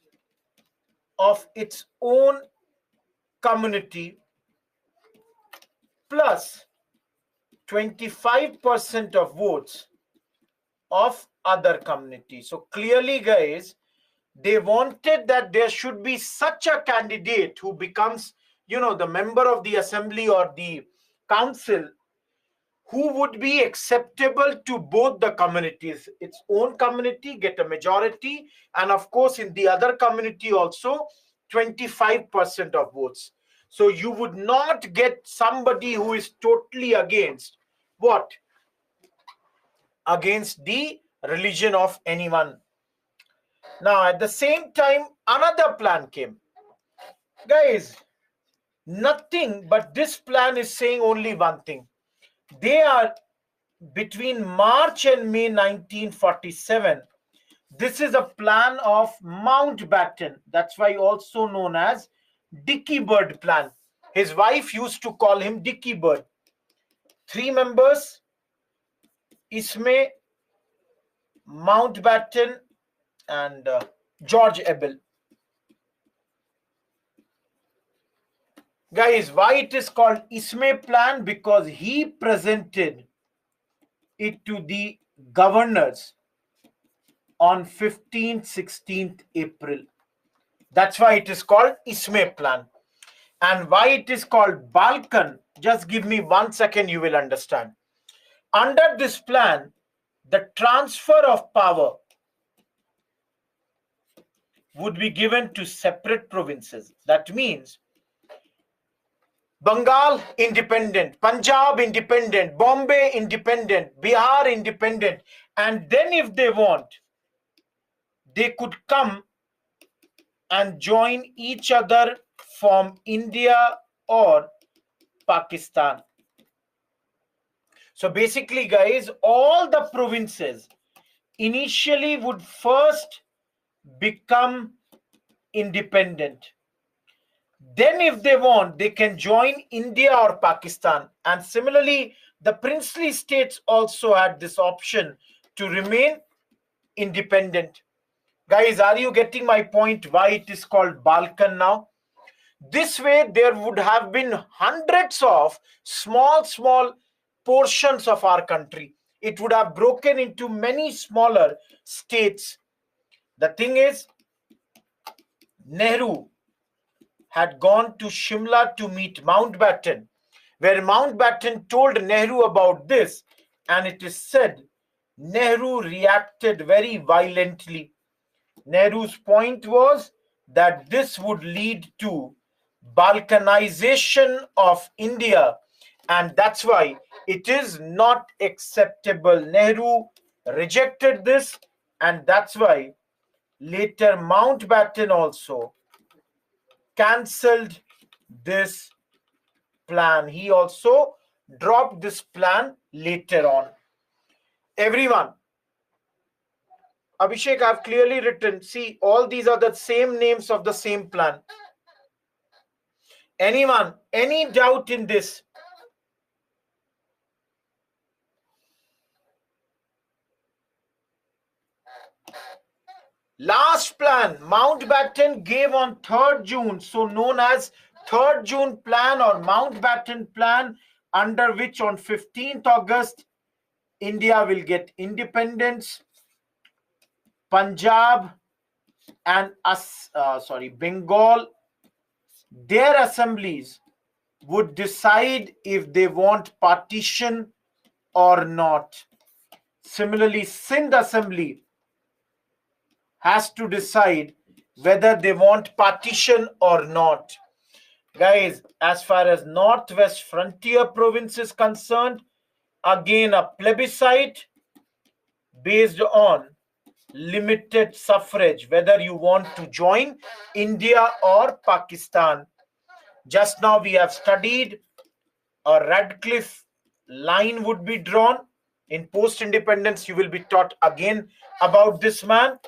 [SPEAKER 1] of its own community plus 25% of votes of other community. So clearly, guys, they wanted that there should be such a candidate who becomes, the member of the assembly or the council, who would be acceptable to both the communities. Its own community get a majority, and of course in the other community also 25% of votes. So you would not get somebody who is totally against what? Against the religion of anyone. Now at the same time, another plan came. Guys, nothing but this plan is saying only one thing. They are between March and May 1947. This is a plan of Mountbatten. That's why also known as Dicky Bird plan. His wife used to call him Dicky Bird. 3 members: Ismay, Mountbatten, and George Abel. Guys, why it is called Ismay plan? Because he presented it to the governors on 15th, 16th April. That's why it is called Ismay plan. And why it is called Balkan, just give me 1 second, you will understand. Under this plan, the transfer of power would be given to separate provinces. That means Bengal independent, Punjab independent, Bombay independent, Bihar independent, and then if they want, they could come and join each other, from India or Pakistan. So basically, guys, all the provinces initially would first become independent. Then, if they want, they can join India or Pakistan. And similarly, the princely states also had this option to remain independent. Guys, are you getting my point? Why it is called Balkan now? This way, there would have been hundreds of small portions of our country. It would have broken into many smaller states. The thing is, Nehru had gone to Shimla to meet Mountbatten, where Mountbatten told Nehru about this, and it is said Nehru reacted very violently. Nehru's point was that this would lead to Balkanization of India, and that's why it is not acceptable. Nehru rejected this, and that's why later Mountbatten also cancelled this plan. He also dropped this plan later on. Everyone, Abhishek, I've clearly written, see, all these are the same names of the same plan. Anyone, any doubt in this? Last plan, Mountbatten gave on 3rd June, so known as 3rd June plan or Mountbatten plan, under which on 15th August, India will get independence. Punjab and Bengal, their assemblies would decide if they want partition or not. Similarly, Sindh assembly has to decide whether they want partition or not. Guys, as far as Northwest Frontier province is concerned, again a plebiscite based on limited suffrage, whether you want to join India or Pakistan. Just now we have studied a Radcliffe line would be drawn. In post-independence, you will be taught again about this man.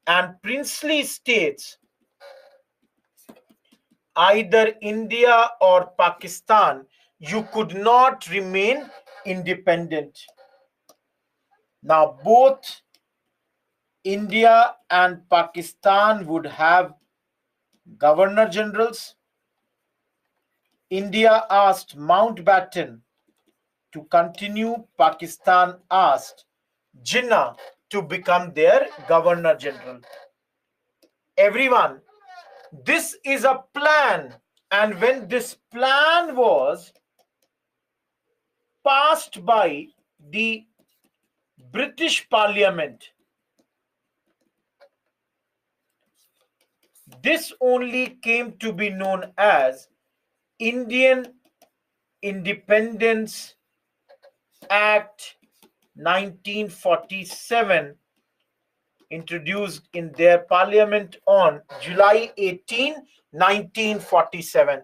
[SPEAKER 1] And princely states, either India or Pakistan, you could not remain independent. Now, both India and Pakistan would have governor generals. India asked Mountbatten to continue. Pakistan asked Jinnah to become their governor general. Everyone, this is a plan, and when this plan was passed by the British Parliament, this only came to be known as Indian Independence Act 1947, introduced in their parliament on July 18, 1947.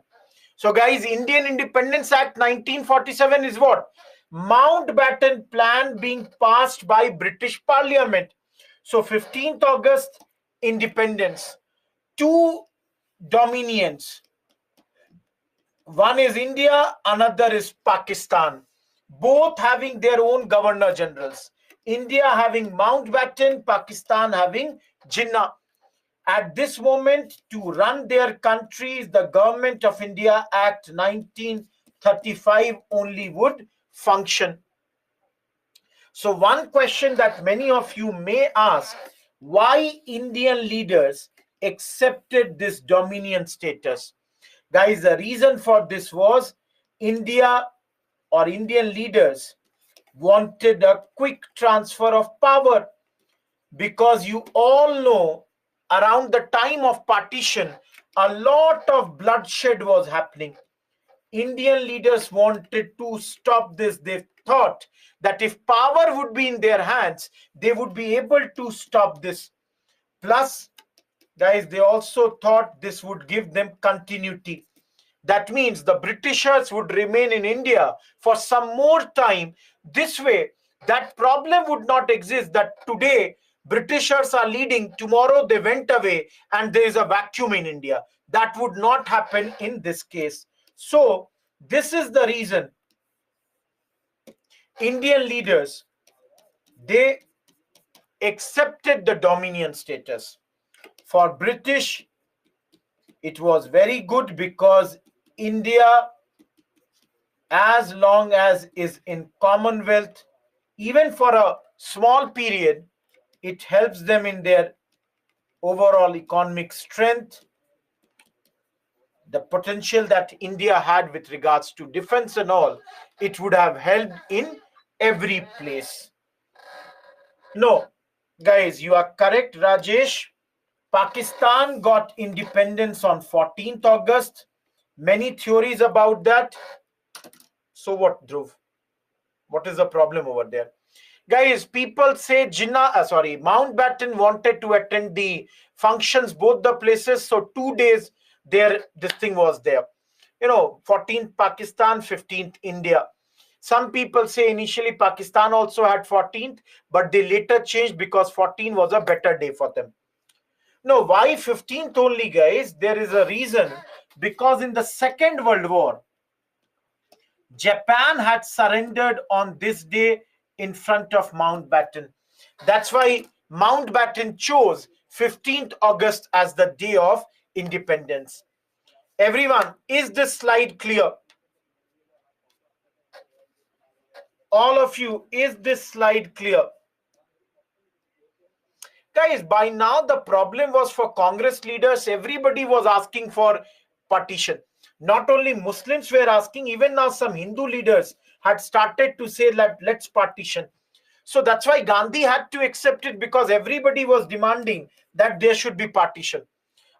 [SPEAKER 1] So guys, Indian Independence Act 1947 is what? Mountbatten plan being passed by British Parliament. So 15th August, independence. Two dominions. One is India, another is Pakistan. Both having their own governor generals. India having Mountbatten, Pakistan having Jinnah. At this moment, to run their countries, the Government of India Act 1935 only would function. So one question that many of you may ask, why Indian leaders accepted this dominion status? Guys, the reason for this was India or Indian leaders wanted a quick transfer of power, because you all know around the time of partition, a lot of bloodshed was happening. Indian leaders wanted to stop this. They thought that if power would be in their hands, they would be able to stop this. Plus, Guys, they also thought this would give them continuity. That means the Britishers would remain in India for some more time. This way, that problem would not exist that today Britishers are leading, tomorrow they went away, and there is a vacuum in India. That would not happen in this case. So, this is the reason Indian leaders, they accepted the dominion status. For British, it was very good because India, as long as is in Commonwealth, even for a small period, it helps them in their overall economic strength, the potential that India had with regards to defense and all, it would have helped in every place. No, guys, you are correct, Rajesh. Pakistan got independence on 14th August. Many theories about that. So what, Dhruv? What is the problem over there? Guys, people say Mountbatten wanted to attend the functions, both the places. So 2 days there, this thing was there. 14th Pakistan, 15th India. Some people say initially Pakistan also had 14th, but they later changed because 14 was a better day for them. No, why 15th only, guys? There is a reason. Because in the Second World War, Japan had surrendered on this day in front of Mountbatten. That's why Mountbatten chose 15th August as the day of independence. Everyone, is this slide clear? All of you, is this slide clear? Guys, by now the problem was for Congress leaders. Everybody was asking for partition. Not only Muslims were asking, even now some Hindu leaders had started to say that let's partition. So that's why Gandhi had to accept it, because everybody was demanding that there should be partition.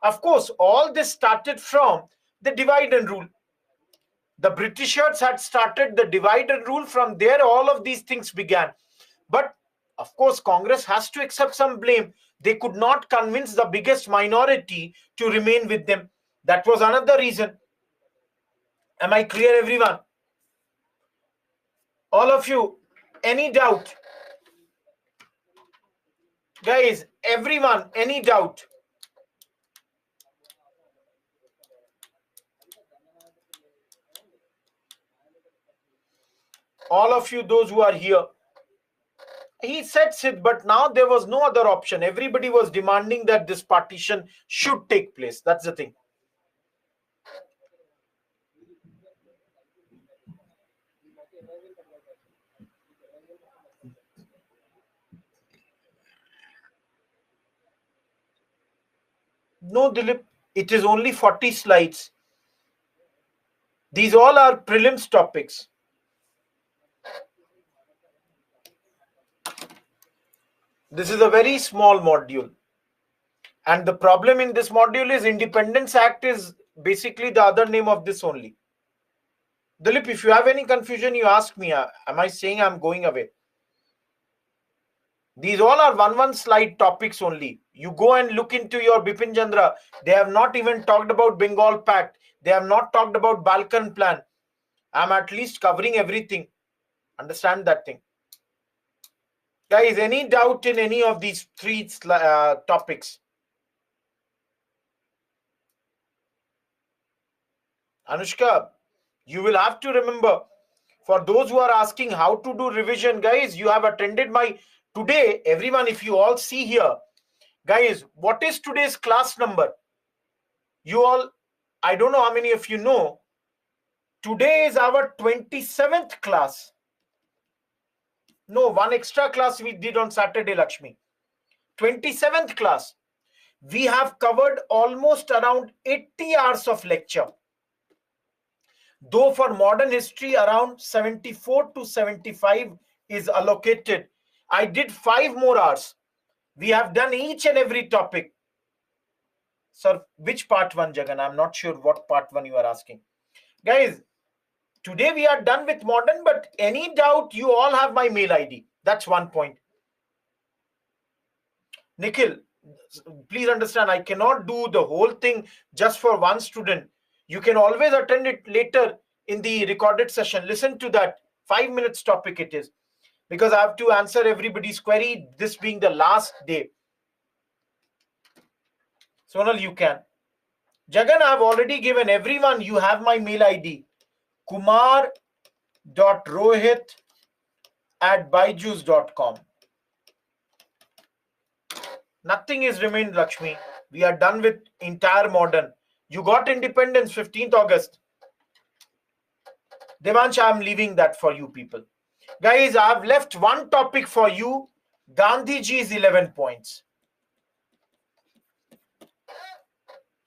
[SPEAKER 1] Of course, all this started from the divide and rule. The Britishers had started the divide and rule. From there, all of these things began. But of course, Congress has to accept some blame. They could not convince the biggest minority to remain with them. That was another reason. Am I clear, everyone? All of you, any doubt? Guys, everyone, any doubt? All of you, those who are here. He said Sid, but now there was no other option. Everybody was demanding that this partition should take place. That's the thing. No, Dilip, it is only 40 slides. These all are prelims topics. This is a very small module. And the problem in this module is Independence Act is basically the other name of this only. Dilip, if you have any confusion, you ask me. Am I saying I'm going away? These all are one slide topics only. You go and look into your Bipin Chandra. They have not even talked about Bengal Pact. They have not talked about Balkan Plan. I'm at least covering everything. Understand that thing. Guys, any doubt in any of these three topics? Anushka, you will have to remember, for those who are asking how to do revision, guys, you have attended my today. Everyone, if you all see here, guys, what is today's class number? You all, I don't know how many of you know, today is our 27th class. No, one extra class we did on Saturday, Lakshmi. 27th class. We have covered almost around 80 hours of lecture. Though for modern history, around 74 to 75 is allocated. I did 5 more hours. We have done each and every topic. Sir, which part 1, Jagan? I'm not sure what part 1 you are asking. Guys, today we are done with modern, but any doubt, you all have my mail ID. That's one point. Nikhil, Please understand, I cannot do the whole thing just for one student. You can always attend it later in the recorded session. Listen to that 5 minutes topic it is, because I have to answer everybody's query, this being the last day. Sonal, you can. Jagan, I have already given everyone, you have my mail ID, kumar.rohit@byju's.com. Nothing is remained, Lakshmi. We are done with entire modern. You got independence 15th August. Devansh, I'm leaving that for you people. Guys, I've left one topic for you. Gandhiji's 11 points.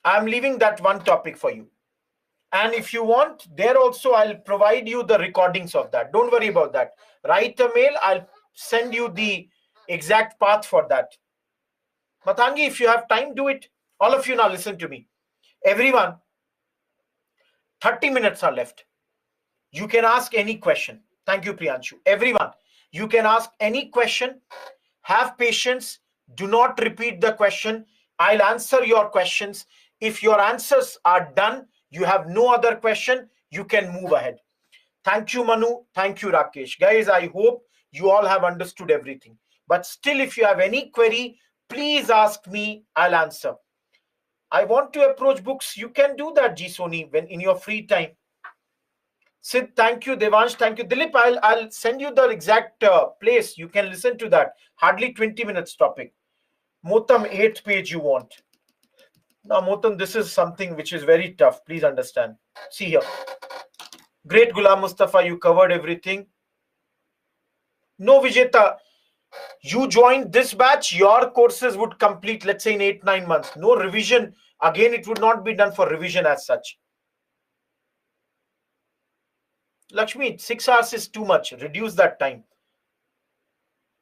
[SPEAKER 1] I'm leaving that one topic for you. And if you want, there also I'll provide you the recordings of that. Don't worry about that. Write a mail. I'll send you the exact path for that. Matangi, if you have time, do it. All of you now listen to me. Everyone, 30 minutes are left. You can ask any question. Thank you, Priyanshu. Everyone, you can ask any question. Have patience. Do not repeat the question. I'll answer your questions. If your answers are done, you have no other question, you can move ahead. Thank you, Manu. Thank you, Rakesh. Guys, I hope you all have understood everything. But still, if you have any query, please ask me. I'll answer. I want to approach books. You can do that, G Sony, when in your free time. Sid, thank you. Devansh, thank you. Dilip, I'll send you the exact place. You can listen to that. Hardly 20 minutes topic. Motam, 8th page you want. Now, Motam, this is something which is very tough. Please understand. See here. Great Ghulam Mustafa, you covered everything. No, Vijeta, you joined this batch, your courses would complete, let's say, in 8-9 months. No revision. Again, it would not be done for revision as such. Lakshmi, 6 hours is too much. Reduce that time.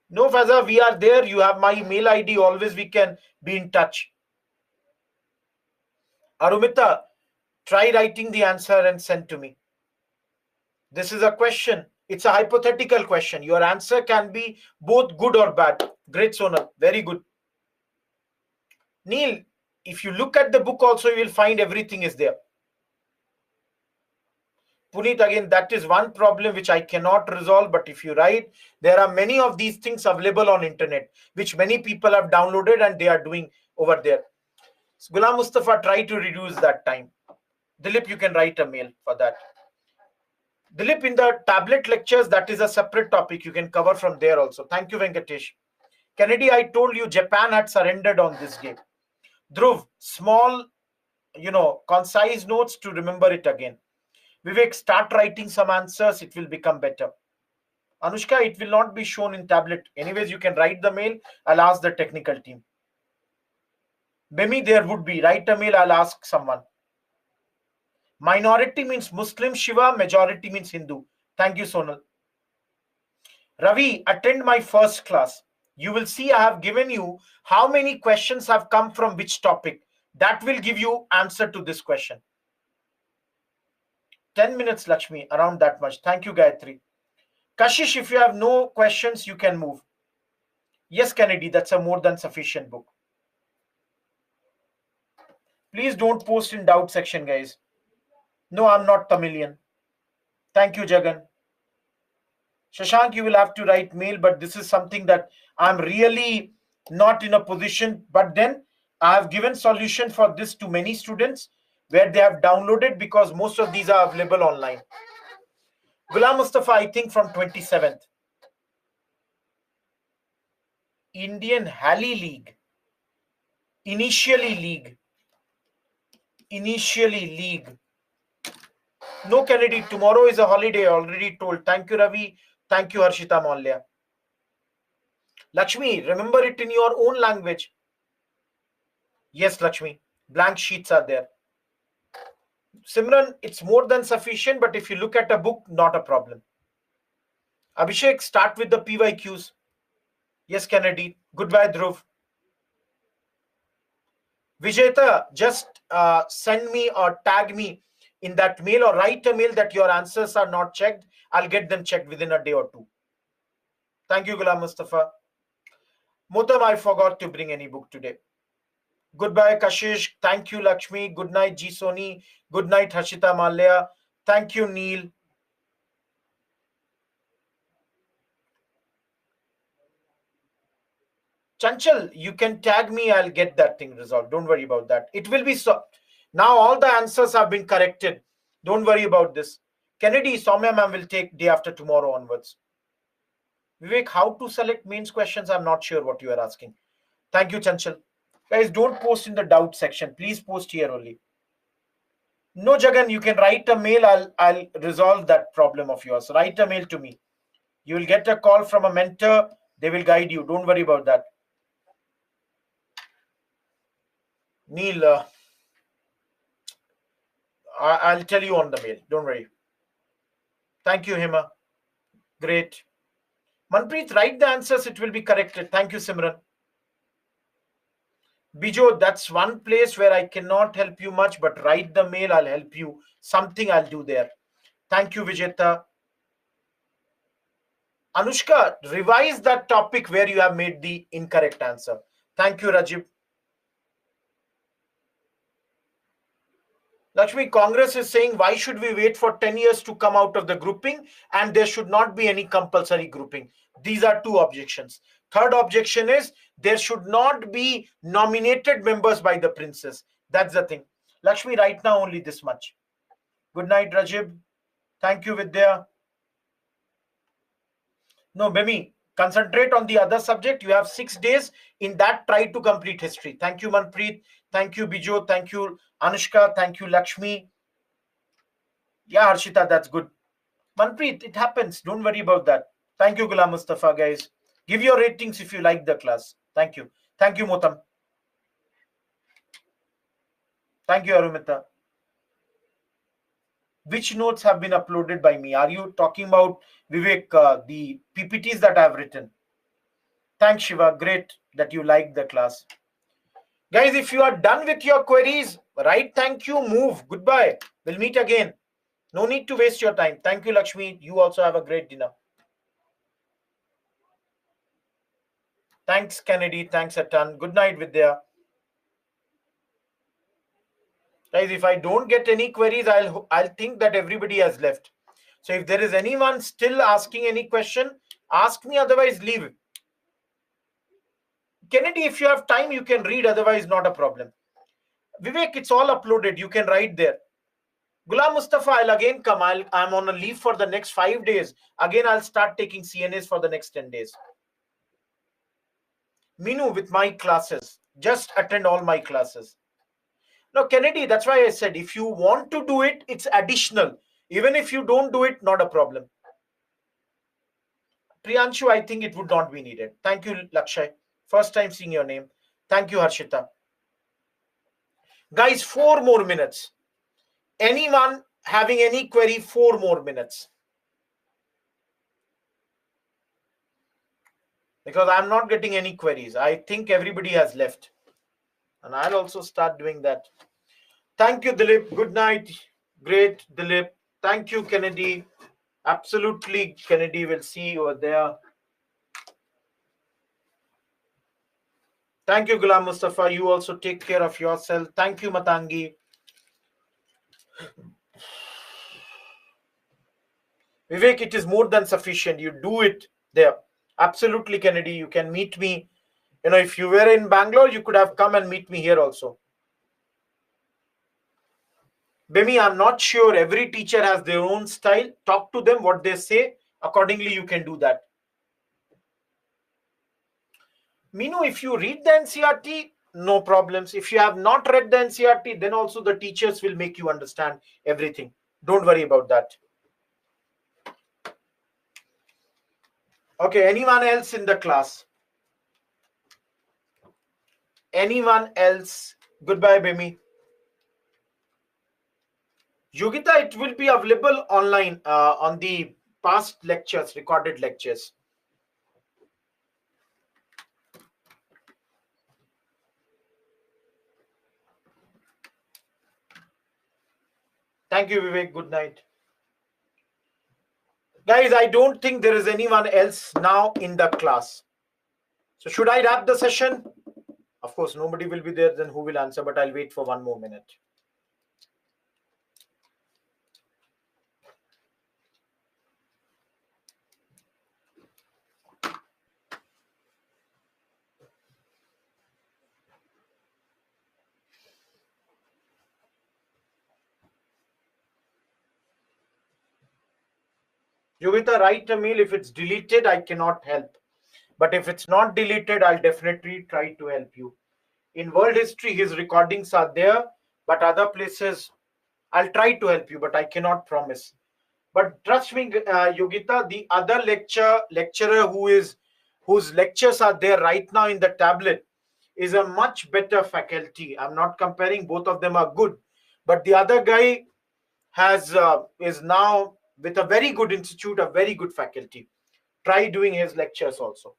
[SPEAKER 1] No, Faza, we are there. You have my mail ID. Always we can be in touch. Arumita, try writing the answer and send to me. This is a question. It's a hypothetical question. Your answer can be both good or bad. Great, Sonal. Very good. Neil, if you look at the book also, you will find everything is there. Puneet, again, that is one problem which I cannot resolve. But if you write, there are many of these things available on internet, which many people have downloaded and they are doing over there. Ghulam Mustafa, try to reduce that time. Dilip, you can write a mail for that. Dilip, in the tablet lectures, that is a separate topic. You can cover from there also. Thank you, Venkatesh. Kennedy, I told you Japan had surrendered on this day. Dhruv, small, concise notes to remember it again. Vivek, start writing some answers. It will become better. Anushka, it will not be shown in tablet. Anyways, you can write the mail. I'll ask the technical team. Bemi, there would be. Write a mail. I'll ask someone. Minority means Muslim, Shiva. Majority means Hindu. Thank you, Sonal. Ravi, attend my first class. You will see I have given you how many questions have come from which topic. That will give you answer to this question. 10 minutes, Lakshmi, around that much. Thank you, Gayatri. Kashish, if you have no questions, you can move. Yes, Kennedy, that's a more than sufficient book. Please don't post in doubt section, guys. No, I'm not Tamilian. Thank you, Jagan. Shashank, you will have to write mail, but this is something that I'm really not in a position. But then I have given solution for this to many students where they have downloaded, because most of these are available online. Ghulam Mustafa, I think from 27th. Indian Halley League. Initially League. No, Kennedy, tomorrow is a holiday, already told. Thank you, Ravi. Thank you, Harshita Malya. Lakshmi, remember it in your own language. Yes, Lakshmi. Blank sheets are there. Simran, it's more than sufficient, but if you look at a book, not a problem. Abhishek, start with the PYQs. Yes, Kennedy. Goodbye, Dhruv. Vijeta, just send me or tag me in that mail or write a mail that your answers are not checked. I'll get them checked within a day or two. Thank you, Ghulam Mustafa. Mutam, I forgot to bring any book today. Goodbye, Kashish. Thank you, Lakshmi. Good night, G Soni. Good night, Harshita Malya. Thank you, Neil. Chanchal, you can tag me. I'll get that thing resolved. Don't worry about that. It will be so. Now all the answers have been corrected. Don't worry about this. Kennedy, Soumya ma'am will take day after tomorrow onwards. Vivek, how to select mains questions? I'm not sure what you are asking. Thank you, Chanchal. Guys, don't post in the doubt section. Please post here only. No, Jagan, you can write a mail. I'll resolve that problem of yours. Write a mail to me. You will get a call from a mentor. They will guide you. Don't worry about that. Neil, I'll tell you on the mail. Don't worry. Thank you, Hima. Great. Manpreet, write the answers. It will be corrected. Thank you, Simran. Bijo, that's one place where I cannot help you much, but write the mail. I'll help you. Something I'll do there. Thank you, Vijeta. Anushka, revise that topic where you have made the incorrect answer. Thank you, Rajib. Lakshmi, Congress is saying, why should we wait for 10 years to come out of the grouping, and there should not be any compulsory grouping? These are two objections. Third objection is there should not be nominated members by the princes. That's the thing. Lakshmi, right now only this much. Good night, Rajib. Thank you, Vidya. No, Bemi, concentrate on the other subject. You have 6 days. In that, try to complete history. Thank you, Manpreet. Thank you, Bijo. Thank you, Anushka. Thank you, Lakshmi. Yeah, Harshita, that's good. Manpreet, it happens. Don't worry about that. Thank you, Ghulam Mustafa, guys. Give your ratings if you like the class. Thank you. Thank you, Motam. Thank you, Arumita. Which notes have been uploaded by me? Are you talking about, Vivek, the PPTs that I have written? Thanks, Shiva. Great that you liked the class. Guys, if you are done with your queries, write thank you, move. Goodbye. We'll meet again. No need to waste your time. Thank you, Lakshmi. You also have a great dinner. Thanks, Kennedy. Thanks a ton. Good night, Vidya. Guys, if I don't get any queries, I'll think that everybody has left. So if there is anyone still asking any question, ask me. Otherwise, leave. Kennedy, if you have time, you can read. Otherwise, not a problem. Vivek, it's all uploaded. You can write there. Ghulam Mustafa, I'll again come. I'm on a leave for the next 5 days. Again, I'll start taking CNAs for the next 10 days. Minu, with my classes. Just attend all my classes. Now, Kennedy, that's why I said if you want to do it, it's additional. Even if you don't do it, not a problem. Priyanshu, I think it would not be needed. Thank you, Lakshay. First time seeing your name. Thank you, Harshita. Guys, 4 more minutes. Anyone having any query, 4 more minutes. Because I'm not getting any queries. I think everybody has left. And I'll also start doing that. Thank you, Dilip. Good night. Great, Dilip. Thank you, Kennedy. Absolutely, Kennedy. We'll see you over there. Thank you, Ghulam Mustafa. You also take care of yourself. Thank you, Matangi. Vivek, it is more than sufficient. You do it there. Absolutely, Kennedy. You can meet me. If you were in Bangalore, you could have come and meet me here also. Bemi, I'm not sure. Every teacher has their own style. Talk to them, what they say. Accordingly, you can do that. Minu, if you read the NCERT, no problems. If you have not read the NCERT, then also the teachers will make you understand everything. Don't worry about that. Okay, anyone else in the class? Anyone else? Goodbye, Bemi. Yogita, it will be available online on the past lectures, recorded lectures. Thank you, Vivek. Good night. Guys, I don't think there is anyone else now in the class. So should I wrap the session? Of course, nobody will be there, then who will answer? But I'll wait for 1 more minute. Yogita, write a mail. If it's deleted, I cannot help. But if it's not deleted, I'll definitely try to help you. In world history, his recordings are there, but other places, I'll try to help you, but I cannot promise. But trust me, Yogita, the other lecturer whose lectures are there right now in the tablet is a much better faculty. I'm not comparing; both of them are good, but the other guy is now with a very good institute, a very good faculty. Try doing his lectures also.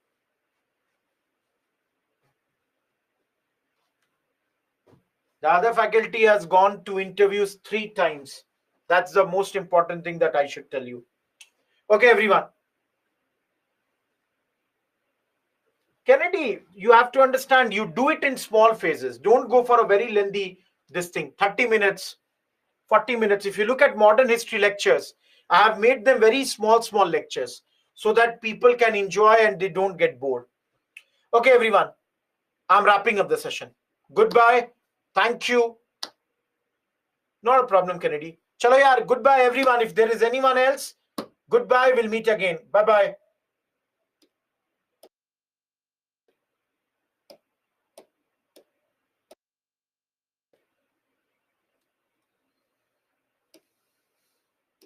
[SPEAKER 1] The other faculty has gone to interviews 3 times. That's the most important thing that I should tell you. Okay, everyone. Kennedy, you have to understand, you do it in small phases. Don't go for a very lengthy, this thing, 30 minutes, 40 minutes. If you look at modern history lectures, I have made them very small lectures so that people can enjoy and they don't get bored. Okay, everyone. I'm wrapping up the session. Goodbye. Thank you. Not a problem, Kennedy. Chalo yaar, goodbye everyone. If there is anyone else, goodbye. We'll meet again. Bye-bye.